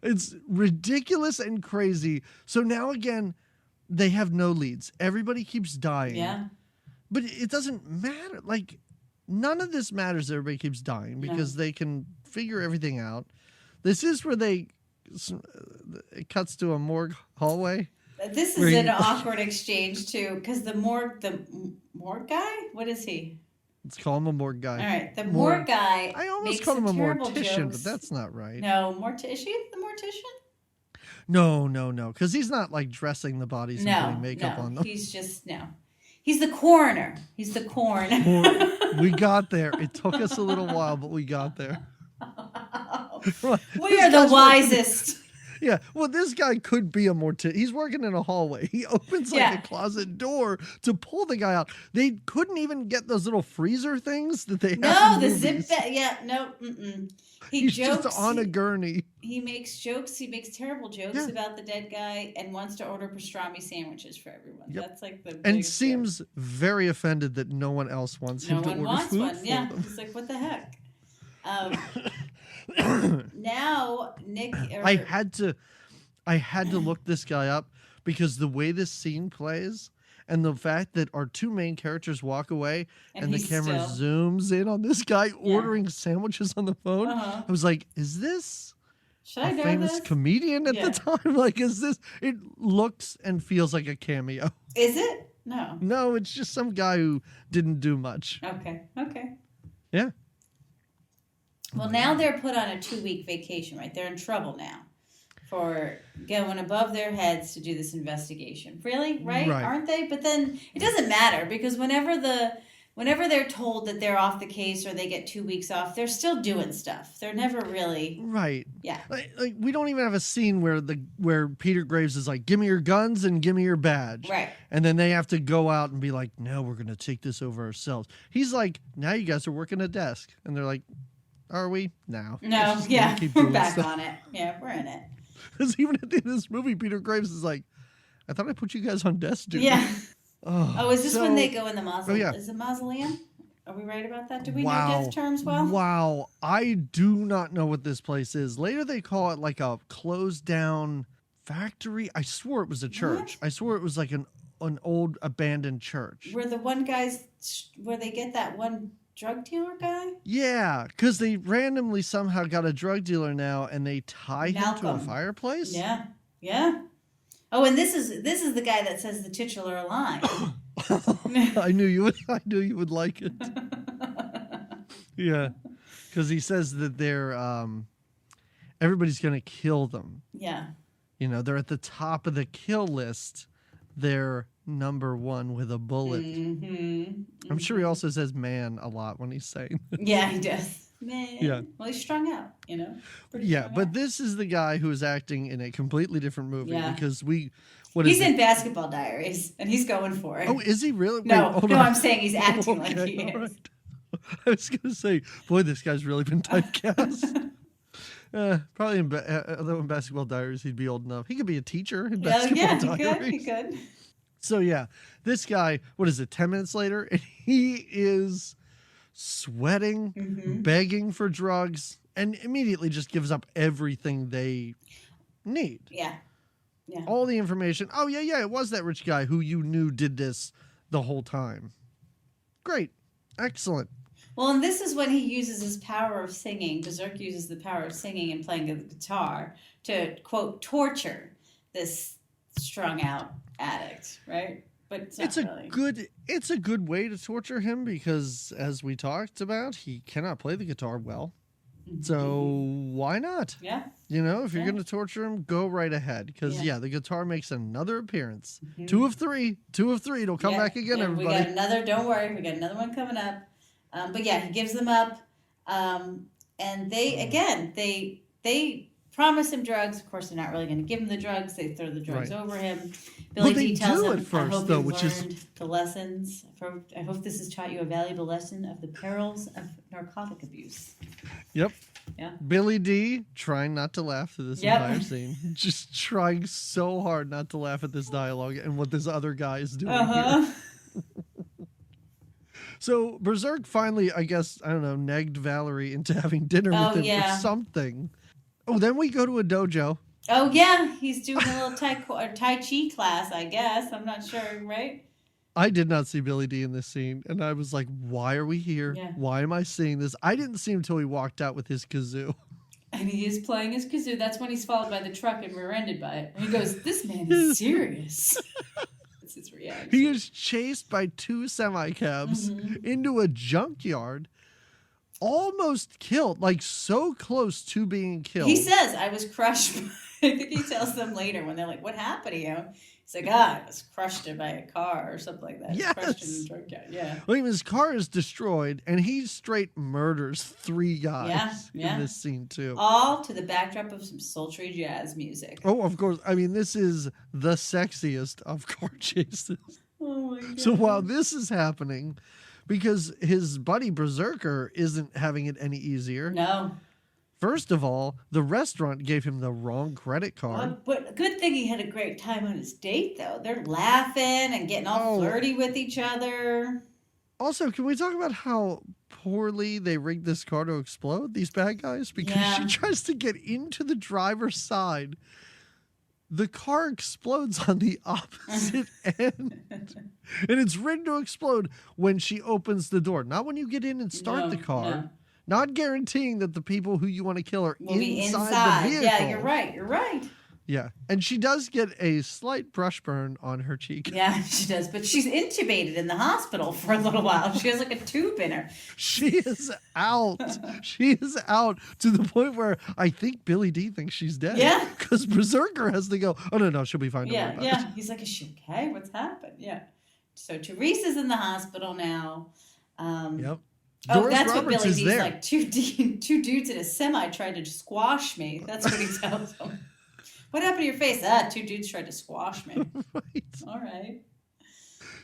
It's ridiculous and crazy. So now again, they have no leads. Everybody keeps dying. Yeah. But it doesn't matter. Like, none of this matters. Everybody keeps dying because they can figure everything out. This is where it cuts to a morgue hallway. This is an awkward exchange too, because the morgue guy, what is he? Let's call him a morgue guy. All right, the morgue guy. I almost makes called him a terrible mortician, jokes. but that's not right. No, is she the mortician? No, because he's not like dressing the bodies and putting makeup on them. He's the coroner. He's the coroner. We got there. It took us a little while, but we got there. We are the wisest. Yeah, well, this guy could be a mortician. He's working in a hallway. He opens like a closet door to pull the guy out. They couldn't even get those little freezer things that they have. No, in the movies. zip bag. Yeah, no. He's just on a gurney. He makes jokes. He makes terrible jokes about the dead guy and wants to order pastrami sandwiches for everyone. Yep. That's like the And seems very offended that no one else wants him to order food one. for Yeah, them. he's like, what the heck? Now Nick. I had to look this guy up because the way this scene plays and the fact that our two main characters walk away and the camera zooms in on this guy ordering sandwiches on the phone, I was like, is this a famous comedian at the time? Like, is this? It looks and feels like a cameo. Is it? No. No, it's just some guy who didn't do much. Okay. Yeah. Well, now they're put on a 2-week vacation, right? They're in trouble now for going above their heads to do this investigation. Really? Right? Aren't they? But then it doesn't matter because whenever they're told that they're off the case or they get 2 weeks off, they're still doing stuff. They're never really right. Yeah. Like we don't even have a scene where Peter Graves is like, "Give me your guns and give me your badge." Right. And then they have to go out and be like, "No, we're going to take this over ourselves." He's like, "Now you guys are working a desk," and they're like, "Are we?" No. No. Yeah. We're back on it. Yeah, we're in it. Because even at the end of this movie, Peter Graves is like, I thought I put you guys on desk duty. Yeah. Oh, Oh, is this so- when they go in the mausoleum? Oh, yeah. Is it mausoleum? Are we right about that? Do we Wow. know death terms well? Wow. I do not know what this place is. Later they call it like a closed down factory. I swore it was a church. What? I swore it was like an old abandoned church. Where the one guy's, where they get that one drug dealer guy? Yeah, because they randomly somehow got a drug dealer now and they tie him to a Malcolm. fireplace. Yeah. Yeah. Oh, and this is the guy that says the titular line. I knew you would like it. Yeah, because he says that they're everybody's gonna kill them. Yeah. You know, they're at the top of the kill list. They're number one with a bullet. Mm-hmm. I'm sure he also says "man" a lot when he's saying. Yeah, he does. Man. Yeah. Well, he's strung out, you know. Pretty Yeah, strung but out. this is the guy who is acting in a completely different movie Yeah. because he's He's in Basketball Diaries, and he's going for it. Oh, is he really? no, Wait, hold no, on. I'm saying he's acting like he all is. right. I was going to say, boy, this guy's really been typecast. Probably although in Basketball Diaries, he'd be old enough. He could be a teacher in Basketball Diaries. He could. So, yeah, this guy, what is it, 10 minutes later? And he is sweating, Mm-hmm. begging for drugs, and immediately just gives up everything they need. Yeah. Yeah. All the information. Oh, yeah, it was that rich guy who you knew did this the whole time. Great. Excellent. Well, and this is when he uses his power of singing. Berserk uses the power of singing and playing the guitar to, quote, torture this strung out addict, right? But it's not really. It's a good way to torture him because, as we talked about, he cannot play the guitar well. So why not? Yeah. You know, if you're Yeah. going to torture him, go right ahead. Because, Yeah. the guitar makes another appearance. Mhm. 2 of 3. 2 of 3. It'll come Yeah, back again, yeah, everybody. We got another, don't worry, we got another one coming up. But yeah, he gives them up. And they promise him drugs. Of course, they're not really going to give him the drugs. They throw the drugs Right. over him. Well, Billy they D tells do him, at first, I hope though, you've which is- learned the lessons. I hope this has taught you a valuable lesson of the perils of narcotic abuse. Yep. Yeah. Billy D trying not to laugh through this Yep. entire scene. Just trying so hard not to laugh at this dialogue and what this other guy is doing here. Uh-huh. So Berserk finally, I guess, I don't know, negged Valerie into having dinner Oh, with him yeah. or something. Oh, then we go to a dojo. Oh, yeah, he's doing a little Tai Chi class, I guess. I'm not sure, right? I did not see Billy D in this scene, and I was like, why are we here? Yeah. Why am I seeing this? I didn't see him until he walked out with his kazoo. And he is playing his kazoo. That's when he's followed by the truck and rear-ended by it. And he goes, this man is serious. That's his reaction. He is chased by 2 semi-cabs Mm-hmm. into a junkyard, almost killed, like so close to being killed. He says, I was crushed. I think he tells them later when they're like, what happened to you? He's like, I was crushed by a car or something like that. Yes. Crushed in a junkyard. Yeah. Well, his car is destroyed, and he straight murders 3 guys Yeah. in this scene, too. All to the backdrop of some sultry jazz music. Oh, of course. I mean, this is the sexiest of car chases. Oh my God. So while this is happening, because his buddy Berserker isn't having it any easier, No. first of all, the restaurant gave him the wrong credit card. But good thing he had a great time on his date, though. They're laughing and getting all Oh. flirty with each other. Also, can we talk about how poorly they rigged this car to explode, these bad guys? Because Yeah. she tries to get into the driver's side. The car explodes on the opposite end. And it's rigged to explode when she opens the door, not when you get in and start No, the car. no. Not guaranteeing that the people who you want to kill are Will be inside the vehicle. Yeah, you're right. You're right. Yeah. And she does get a slight brush burn on her cheek. Yeah, she does. But she's intubated in the hospital for a little while. She has like a tube in her. She is out. She is out to the point where I think Billy D thinks she's dead. Yeah. Because Berserker has to go, oh, no, she'll be fine. Don't worry Yeah, about yeah. it. He's like, is she okay? What's happened? Yeah. So Teresa's in the hospital now. Yep. Oh, Doris that's what Roberts Billy is D's there. like. Two dudes in a semi tried to squash me. That's what he tells them. What happened to your face? 2 dudes tried to squash me. Right. All right.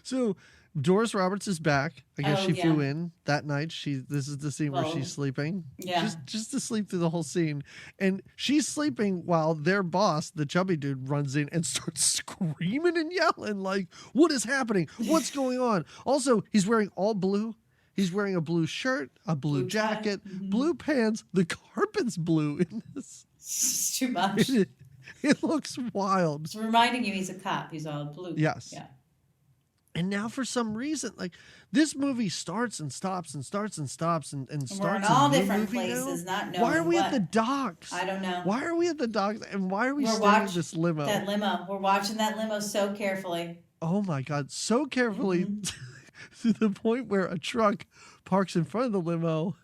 So Doris Roberts is back. I guess Oh, she yeah. flew in that night. This is the scene where Well, she's sleeping. yeah. Just to sleep through the whole scene. And she's sleeping while their boss, the chubby dude, runs in and starts screaming and yelling like, what is happening? What's going on? Also, he's wearing all blue. He's wearing a blue shirt, a blue Blue tie. jacket, Mhm. blue pants. The carpet's blue in this. It's too much. It looks wild. It's reminding you he's a cop. He's all blue. Yes. Yeah. And now for some reason, like this movie starts and stops and starts and stops and And starts we're in a all new different movie places, now. not knowing Why are we what. at the docks? I don't know. Why are we at the docks and why are we We're staying in watch- this limo? That limo. We're watching that limo so carefully. Oh my God, so carefully Mm-hmm. to the point where a truck parks in front of the limo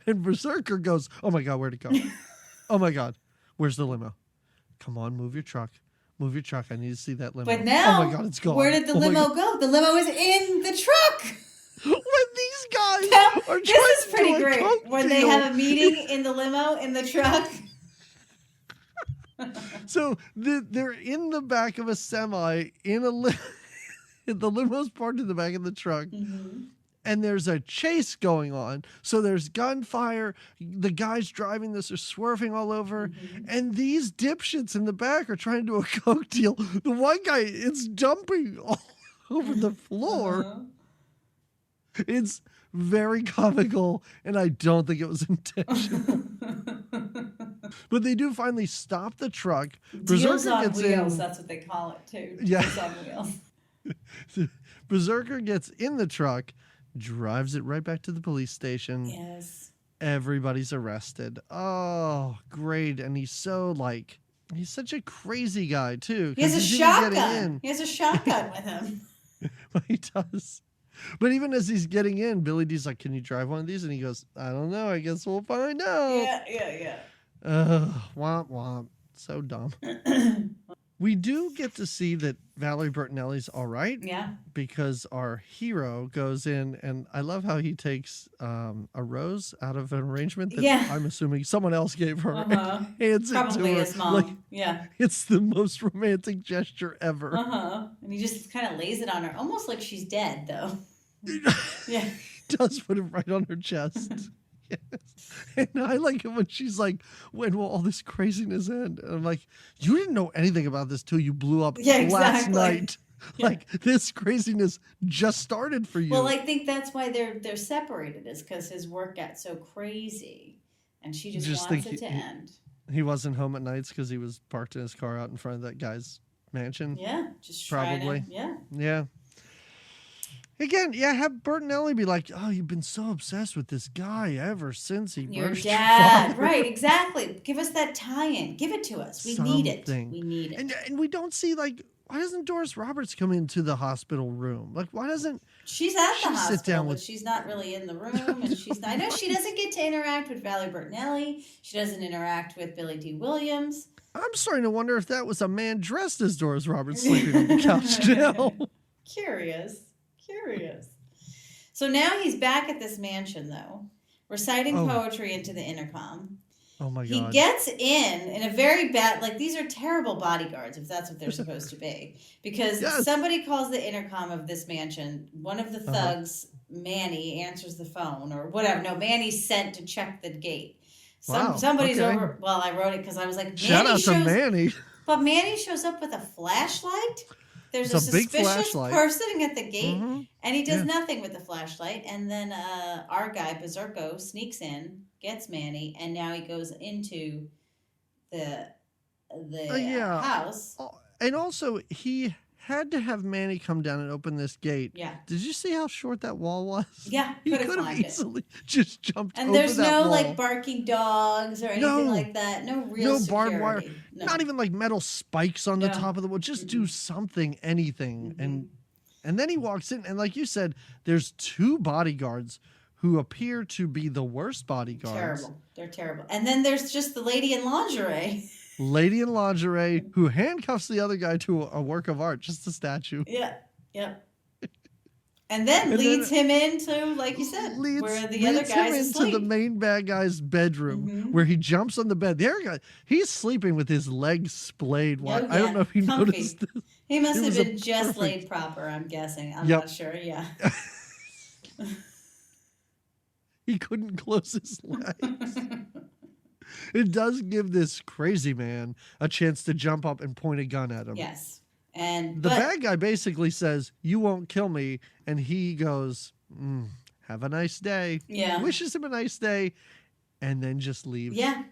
and Berserker goes, oh my God, where'd it go? Oh my God, where's the limo? Come on, move your truck. Move your truck. I need to see that limo. But now, oh my God, it's gone. where did the Oh my limo God. go? The limo is in the truck. When these guys Now, are trying this is to pretty do a great. coke When they deal. have a meeting in the limo, in the truck. So they're in the back of a semi in a the limo's parked in the back of the truck, and there's a chase going on. So there's gunfire. The guys driving this are swerving all over, and these dipshits in the back are trying to do a coke deal. The one guy is dumping all over the floor. Uh-huh. It's very comical, and I don't think it was intentional. But they do finally stop the truck. Deals Berserker on gets wheels, in. that's what they call it too. Yeah. Deals on wheels. Berserker gets in the truck, drives it right back to the police station. Yes. Everybody's arrested. Oh, great. And he's such a crazy guy, too. He has 'cause a he's even getting shotgun. in. He has a shotgun with him. He does. But even as he's getting in, Billy D's like, can you drive one of these? And he goes, I don't know. I guess we'll find out. Yeah. Womp womp. So dumb. We do get to see that Valerie Bertinelli's all right. Yeah. Because our hero goes in, and I love how he takes a rose out of an arrangement that Yeah. I'm assuming someone else gave her Uh-huh. and hands it Probably to her. his mom. Like, Yeah. it's the most romantic gesture ever. Uh-huh. And he just kind of lays it on her, almost like she's dead, though. Yeah. He does put it right on her chest. Yes. And I like it when she's like, when will all this craziness end? And I'm like, you didn't know anything about this till you blew up Yeah, last exactly. night. Yeah. Like, this craziness just started for you. Well, I think that's why they're separated, is because his work got so crazy, and she just Just wants think it to end. He wasn't home at nights because he was parked in his car out in front of that guy's mansion. Yeah, just Probably. trying to, yeah. Yeah. Again, yeah, have Bertinelli be like, oh, you've been so obsessed with this guy ever since he Your murdered dad, father." right? Exactly. Give us that tie-in. Give it to us. We need it. Something. We need it. And we don't see, like, why doesn't Doris Roberts come into the hospital room? Like, why doesn't She's at She the sit hospital, down but with- she's not really in the room, and she's not. I know she doesn't get to interact with Valerie Bertinelli. She doesn't interact with Billy D. Williams. I'm starting to wonder if that was a man dressed as Doris Roberts sleeping on the couch now. Curious. So now he's back at this mansion, though, reciting Oh. poetry into the intercom. Oh my He God. gets in a very bad, like, these are terrible bodyguards, if that's what they're supposed to be. Because Yes. somebody calls the intercom of this mansion. One of the Uh-huh. thugs, Manny, answers the phone or whatever. No, Manny's sent to check the gate. Wow, Somebody's okay. over. Well, I wrote it because I was like, Shout out to shows, Manny. But Manny shows up with a flashlight. There's It's a a big suspicious flashlight. person at the gate, Mhm. and he does Yeah. nothing with the flashlight. And then our guy Berserko sneaks in, gets Manny, and now he goes into the Yeah. house. Oh, and also, he had to have Manny come down and open this gate. Yeah, Did you see how short that wall was? yeah, He could have could have climbed it. easily just jumped And over there's that no wall. like barking dogs or anything No. like that. No real No barbed wire. security. No. Not even like metal spikes on the No. top of the wall. Just do something, anything. And then he walks in, and like you said, there's two bodyguards who appear to be the worst bodyguards. Terrible. They're terrible. And then there's just the lady in lingerie. Lady in lingerie who handcuffs the other guy to a work of art, just a statue. Yeah. And then And leads then- him into, like you said, where the other leads him guy's into asleep. the main bad guy's bedroom, Mhm. where he jumps on the bed. The other guy, he's sleeping with his legs splayed wide. Oh, I don't yeah. know if you Comfy. noticed this. He must It have was a been just perfect- laid proper, I'm guessing. I'm Yep. not sure, yeah. He couldn't close his legs. It does give this crazy man a chance to jump up and point a gun at him. Yes. The But bad guy basically says, "You won't kill me," and he goes, "Have a nice day." yeah. Wishes him a nice day, and then just leaves. Yeah.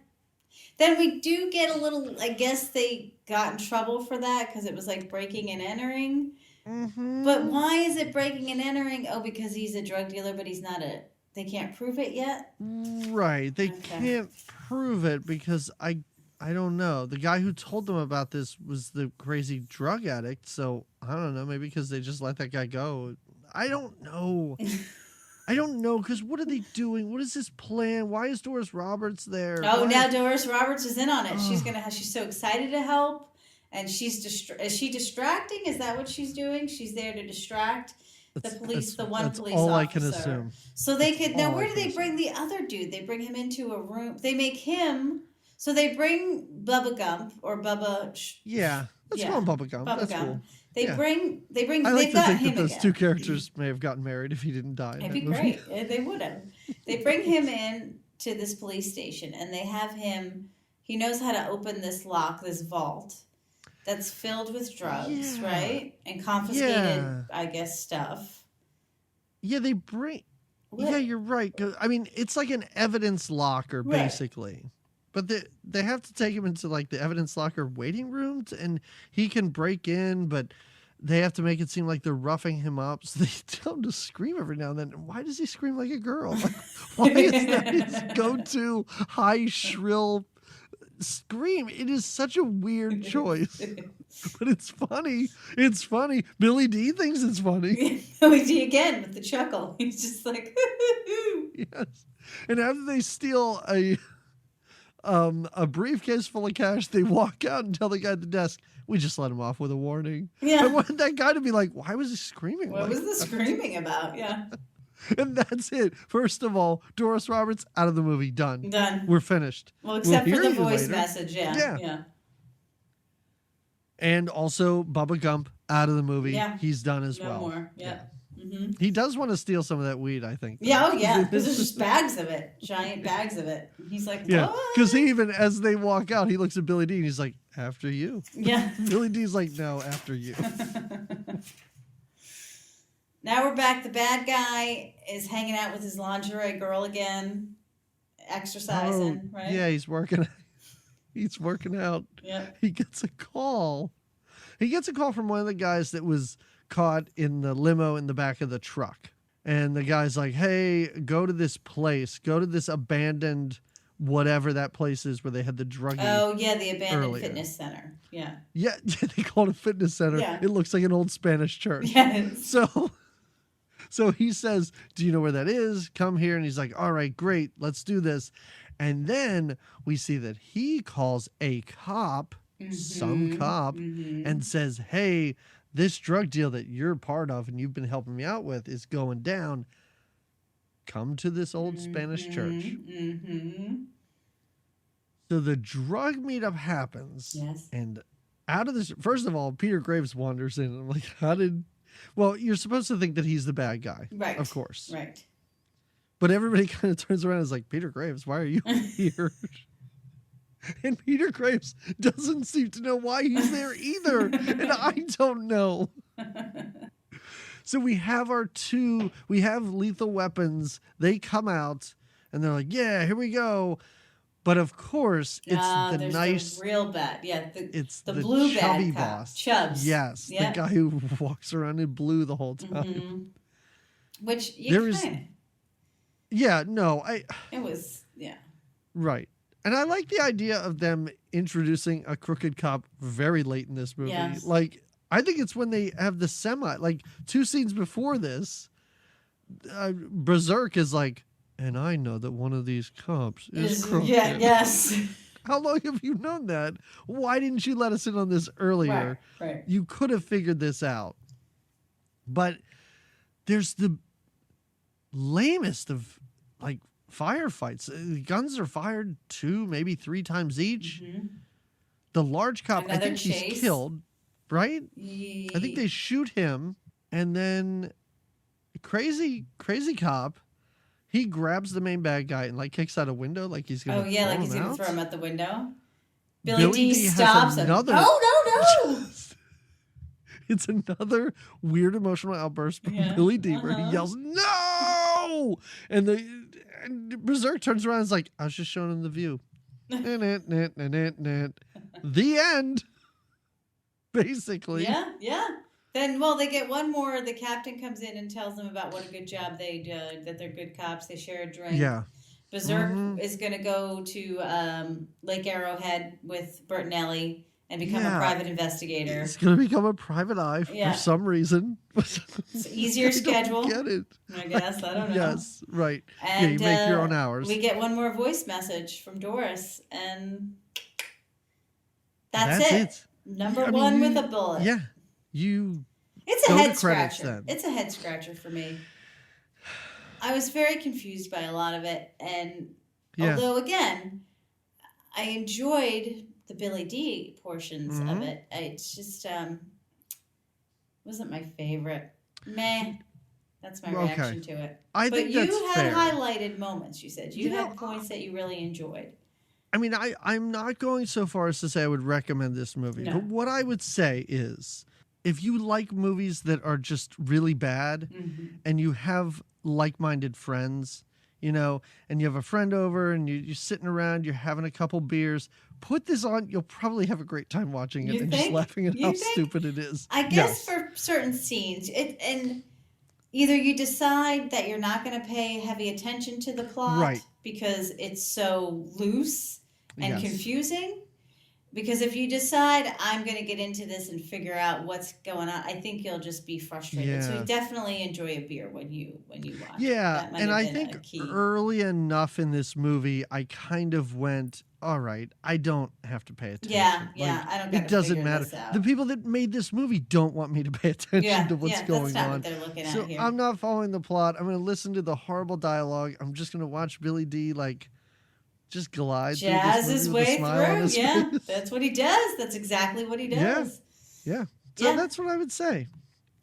Then we do get a little, I guess they got in trouble for that because it was like breaking and entering. Mhm. But why is it breaking and entering? Oh, because he's a drug dealer, but he's not they can't prove it yet? Right. They Okay. can't prove it because I don't know. The guy who told them about this was the crazy drug addict, so I don't know, maybe because they just let that guy go. I don't know. I don't know, because what are they doing? What is this plan? Why is Doris Roberts there? Oh, Why- now Doris Roberts is in on it. She's Ugh. she's so excited to help, and is she distracting? Is that what she's doing? She's there to distract the police, the one that's police all officer. I can assume. So they could now. all I Where do can they bring the other dude? They bring him into a room. They make him. So they bring Bubba Gump or Bubba. Yeah. Let's Yeah. call him Bubba Gump. Bubba That's Gump. cool. They Yeah. bring. I like They've to got think him that those again. two characters may have gotten married if he didn't die in It'd that be movie. great. They would have. They bring him in to this police station, and they have him. He knows how to open this lock, this vault, that's filled with drugs, Yeah. right, and confiscated, Yeah. I guess, stuff. Yeah, they bring. What? Yeah, you're right. 'Cause, I mean, it's like an evidence locker, Right. basically. But they have to take him into like the evidence locker waiting room, and he can break in, but they have to make it seem like they're roughing him up. So they tell him to scream every now and then. Why does he scream like a girl? Like, why is that his go-to high, shrill scream? It is such a weird choice, but it's funny. It's funny. Billy D thinks it's funny. We see again with the chuckle. He's just like, Yes. And after they steal a briefcase full of cash, they walk out and tell the guy at the desk, "We just let him off with a warning." I yeah. wanted that guy to be like, "Why was he screaming?" What like was the that?" screaming about? Yeah, And that's it. First of all, Doris Roberts out of the movie. Done. done. We're finished. Well, except We'll for hear the you voice later. message. Yeah, Yeah. yeah. And also Bubba Gump out of the movie. Yeah. He's done as No well. more. Yeah. Mm-hmm. He does want to steal some of that weed, I think. Yeah, oh yeah, because there's just bags of it, giant bags of it. He's like, Yeah, "What?" because he even, as they walk out, he looks at Billy D and he's like, "After you." Yeah. Billy D's like, "No, after you." Now we're back. The bad guy is hanging out with his lingerie girl again, exercising, right? Yeah, he's working. He's working out. Yep. He gets a call. He gets a call from one of the guys that was caught in the limo in the back of the truck. And the guy's like, "Hey, go to this place. Go to this abandoned whatever that place is where they had the druggie." Oh yeah, the abandoned Earlier. fitness center. Yeah. Yeah, they call it a fitness center. Yeah. It looks like an old Spanish church. Yes. So he says, "Do you know where that is? Come here." And he's like, "All right, great. Let's do this." And then we see that he calls a cop, some cop, and says, "Hey, this drug deal that you're part of and you've been helping me out with is going down. Come to this old Spanish church." Mm-hmm. So the drug meetup happens. Yes. And out of this, first of all, Peter Graves wanders in. I'm like, how did... Well, you're supposed to think that he's the bad guy. Right. Of course. Right. But everybody kind of turns around and is like, "Peter Graves, why are you here?" And Peter Graves doesn't seem to know why he's there either. And I don't know. So we have we have Lethal Weapons. They come out and they're like, "Yeah, here we go." But of course, it's the there's nice, the real bad. Yeah. it's the the blue chubby bad cop. boss. Chubbs. Yes, Yeah. the guy who walks around in blue the whole time. Mhm. Which you There is- kind of. Yeah, no, It was. Yeah. right. And I like the idea of them introducing a crooked cop very late in this movie. Yes. Like, I think it's when they have the like 2 scenes before this, Berserk is like, "And I know that one of these cops is crooked." Yeah. Yes. How long have you known that? Why didn't you let us in on this earlier? Right. You could have figured this out. But there's the lamest of like firefights. Guns are fired 2, maybe 3 times each. Mm-hmm. The large cop, I Another think chase. he's killed, right? I think they shoot him, and then crazy cop, he grabs the main bad guy and like kicks out a window like he's gonna Oh yeah, throw like he's him gonna out. throw him out the window. Billy Billy D D has stops him. another- No! It's another weird emotional outburst from Yeah, Billy D where he yells "No!" and Berserk turns around and is like, "I was just showing him the view." The end. Basically. Yeah. Then, well, they get one more. The captain comes in and tells them about what a good job they did, that they're good cops. They share a drink. Yeah. Berserk is going to go to Lake Arrowhead with Bert and Ellie and become a private investigator. He's going to become a private eye for some reason. It's easier schedule. I don't get it. I guess. I don't know. Yes, right. And, you make your own hours. We get one more voice message from Doris, and that's it. Number one with a bullet. Yeah. It's a go to head credits scratcher. then. It's a head scratcher for me. I was very confused by a lot of it, and although again, I enjoyed the Billy D portions of it, it's just wasn't my favorite. Meh. That's my reaction to it. I think that's you fair. had highlighted moments. You said you had points that you really enjoyed. I mean, I'm not going so far as to say I would recommend this movie. No. But what I would say is, if you like movies that are just really bad and you have like-minded friends, you know, and you have a friend over and you're sitting around, you're having a couple beers, put this on. You'll probably have a great time watching it and just laughing at how stupid it is. I guess for certain scenes, and either you decide that you're not going to pay heavy attention to the plot because it's so loose and confusing. Because if you decide I'm going to get into this and figure out what's going on, I think you'll just be frustrated. Yeah. So you definitely enjoy a beer when you watch. Yeah, That might and have I been think a key. early enough in this movie, I kind of went, all right, I don't have to pay attention. Yeah, I don't. It doesn't matter. The people that made this movie don't want me to pay attention to what's going that's not on. what they're looking at So here. I'm not following the plot. I'm going to listen to the horrible dialogue. I'm just going to watch Billy D just glide jazz through this his movie with a way smile on through. his Yeah, face. that's what he does. That's exactly what he does. Yeah. So that's what I would say.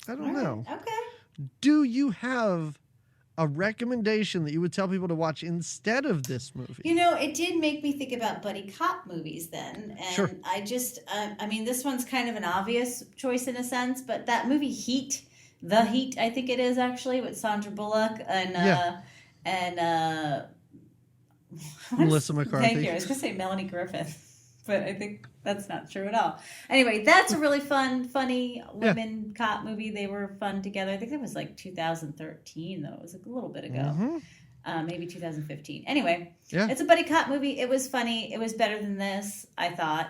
I don't know. Okay. Do you have a recommendation that you would tell people to watch instead of this movie? You know, it did make me think about buddy cop movies then. And I just, I mean, this one's kind of an obvious choice in a sense, but that movie Heat, The Heat, I think it is actually, with Sandra Bullock and Melissa McCarthy. Thank you. I was going to say Melanie Griffith, but I think that's not true at all. Anyway, that's a really funny women cop movie. They were fun together. I think it was like 2013, though. It was a little bit ago. Maybe 2015. Anyway, it's a buddy cop movie. It was funny. It was better than this, I thought.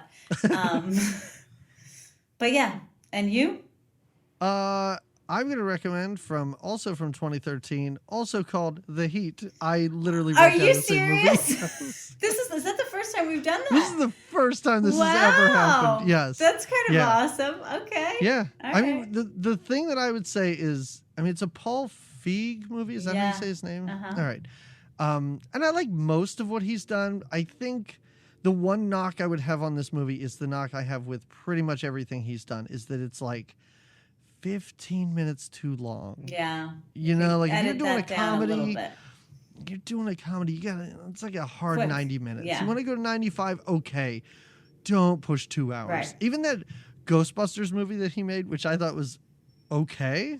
But yeah. And you? I'm going to recommend from 2013, also called The Heat. I literally Are wrote down you the same serious? movie. Is that the first time we've done that? This is the first time this has ever happened. Yes. That's kind of awesome. Okay. Yeah. All I mean, the thing that I would say is, I mean, it's a Paul Feig movie. Is that how you say his name? All right. And I like most of what he's done. I think the one knock I would have on this movie is the knock I have with pretty much everything he's done, is that it's like 15 minutes too long. Yeah. You know, like if you're Edit doing a that down comedy, little bit. you gotta, it's like a hard Quick. 90 minutes. Yeah. You want to go to 95? Okay. Don't push 2 hours. Right. Even that Ghostbusters movie that he made, which I thought was okay.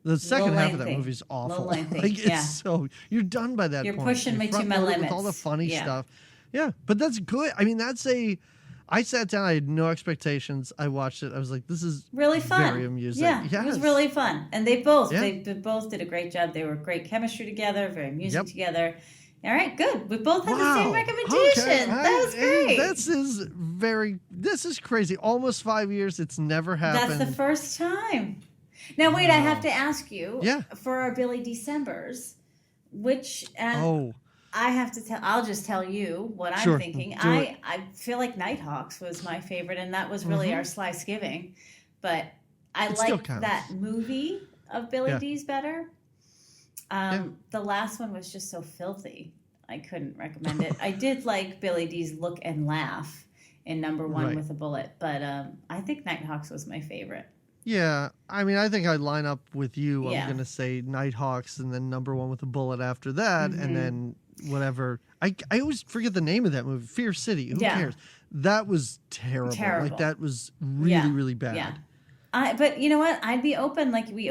The second half of that movie is awful. Lengthy, Like it's so, you're done by that You're point. pushing me to my front-loaded limits. with all the funny Yeah. stuff. Yeah, but that's good. I mean, I sat down, I had no expectations. I watched it. I was like, this is really fun. very amusing. Yeah, Yes. it was really fun. And they both did a great job. They were great chemistry together, very amusing together. All right, good. We both had the same recommendation. Okay. That was great. This is crazy. Almost 5 years. It's never happened. That's the first time. Now, wait, I have to ask you, for our Billy Decembers, I have to tell. I'll just tell you what I'm thinking. I feel like Nighthawks was my favorite, and that was really our Slicegiving. But I liked that movie of Billy Yeah. D's better. The last one was just so filthy. I couldn't recommend it. I did like Billy D's Look and Laugh in number 1 Right. with a bullet, but I think Nighthawks was my favorite. Yeah, I mean, I think I'd line up with you. Yeah. I'm going to say Nighthawks and then number 1 with a bullet after that, and then whatever. I always forget the name of that movie, Fear City. Who cares? That was terrible. Terrible. Like, that was really, really bad. Yeah. But you know what? I'd be open, like we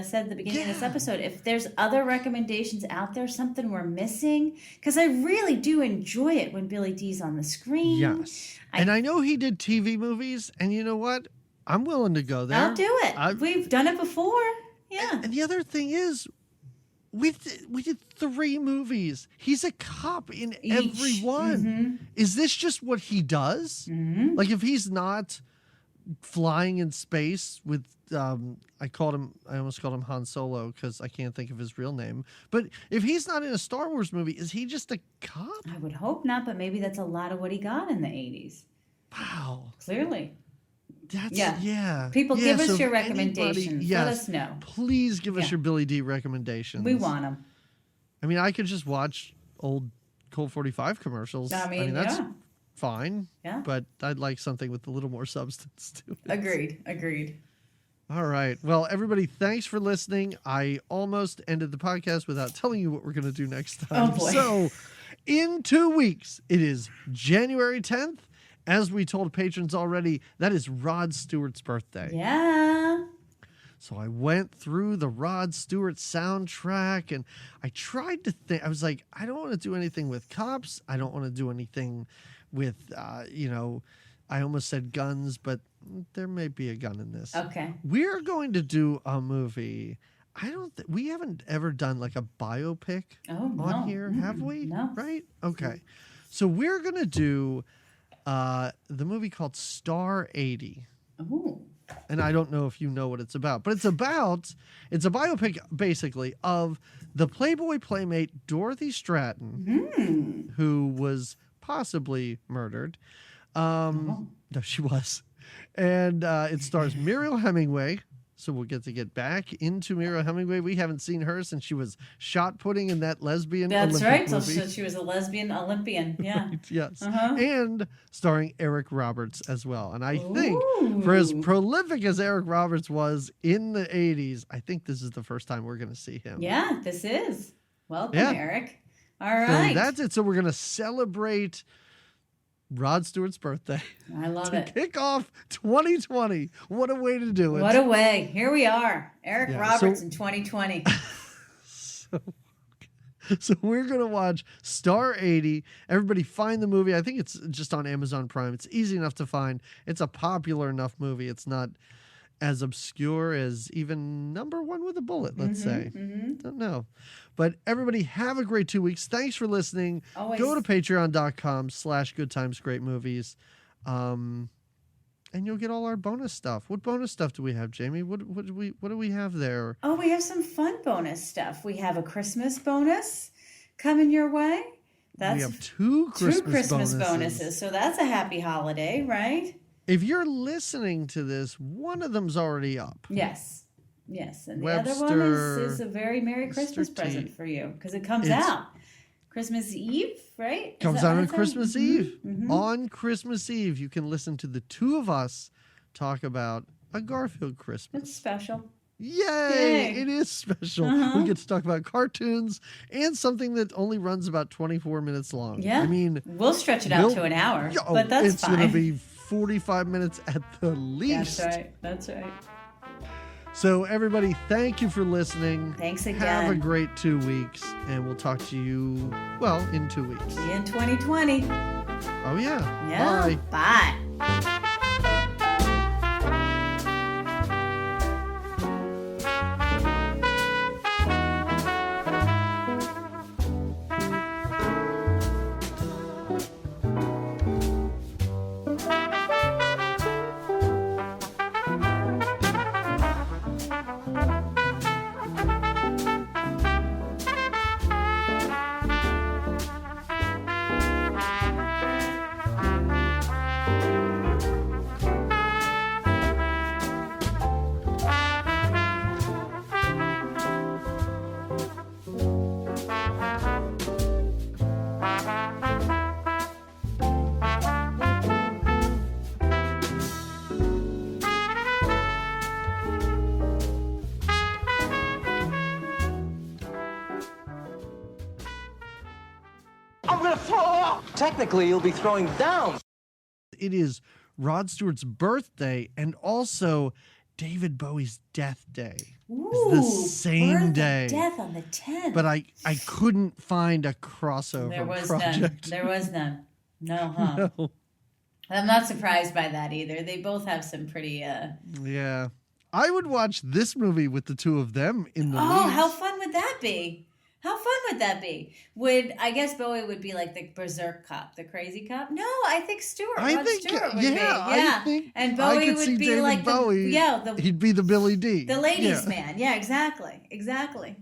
said at the beginning of this episode, if there's other recommendations out there, something we're missing, because I really do enjoy it when Billy D's on the screen. Yes. And I know he did TV movies, and you know what? I'm willing to go there. I'll do it. We've done it before. Yeah. And the other thing is, we did 3 movies. He's a cop in every one. Is this just what he does? Like, if he's not flying in space with I almost called him Han Solo because I can't think of his real name. But if he's not in a Star Wars movie, is he just a cop? I would hope not, but maybe that's a lot of what he got in the 80s. Wow. Clearly. That's yeah. People, give us so your if anybody- recommendations. yes, Let us know. Please give us your Billy D recommendations. We want them. I mean, I could just watch old Colt 45 commercials. I mean, that's fine. Yeah. But I'd like something with a little more substance to it. Agreed. All right. Well, everybody, thanks for listening. I almost ended the podcast without telling you what we're going to do next time. Oh, boy. So, in 2 weeks, it is January 10th. As we told patrons already, that is Rod Stewart's birthday. Yeah. So I went through the Rod Stewart soundtrack and I tried to think, I was like, I don't want to do anything with cops. I don't want to do anything with, I almost said guns, but there may be a gun in this. Okay. We're going to do a movie. We haven't ever done like a biopic on here, have we? No. Right? Okay. So we're going to do the movie called Star 80. Ooh. And I don't know if you know what it's about, but it's a biopic basically of the Playboy playmate Dorothy Stratton, who was possibly murdered. No, she was. And it stars Muriel Hemingway. So we'll get back into Muriel Hemingway. We haven't seen her since she was shot putting in that lesbian That's Olympic right. movie. So she was a lesbian Olympian. Yeah. Yes. Uh-huh. And starring Eric Roberts as well. And I think for as prolific as Eric Roberts was in the 80s, I think this is the first time we're going to see him. Yeah, this is. Welcome, Yeah. Eric. All right. So that's it. So we're going to celebrate Rod Stewart's birthday I love to it. kick off 2020. What a way to do it. What a way. Here we are. Eric Yeah, Roberts so- in 2020. So we're going to watch Star 80. Everybody find the movie. I think it's just on Amazon Prime. It's easy enough to find. It's a popular enough movie. It's not as obscure as even number 1 with a bullet, let's say. Don't know. But everybody have a great 2 weeks. Thanks for listening. Always. Go to patreon.com/goodtimesgreatmovies. And you'll get all our bonus stuff. What bonus stuff do we have, Jamie? What do we have there? Oh, we have some fun bonus stuff. We have a Christmas bonus coming your way. We have two Christmas bonuses. So that's a happy holiday, right? If you're listening to this, one of them's already up. Yes. And the Webster, other one is a very Merry Christmas Mr. T. present for you because it comes out Christmas Eve, right? Comes out on Christmas Eve. On Christmas Eve, you can listen to the two of us talk about a Garfield Christmas. It's special. Yay! It is special. We get to talk about cartoons and something that only runs about 24 minutes long. Yeah. I mean, we'll stretch it out to an hour, but that's it's fine. going to be 45 minutes at the least. That's right. So, everybody, thank you for listening. Thanks again. Have a great 2 weeks, and we'll talk to you, in 2 weeks. See you in 2020. Oh, yeah. Yeah. Bye. Bye. gonna fall off. Technically, you'll be throwing down. It is Rod Stewart's birthday and also David Bowie's death day. Ooh, it's the same birth day. and death on the 10th. But I couldn't find a crossover there was project. none. There was none. No, huh? No. I'm not surprised by that either. They both have some pretty. Yeah. I would watch this movie with the two of them in the lead. How fun would that be? How fun would that be? I guess Bowie would be like the berserk cop, the crazy cop? No, I think Rod Stewart would be. I think and I Bowie could would see be David like Bowie. the He'd be the Billy D. ladies' man. Yeah, exactly.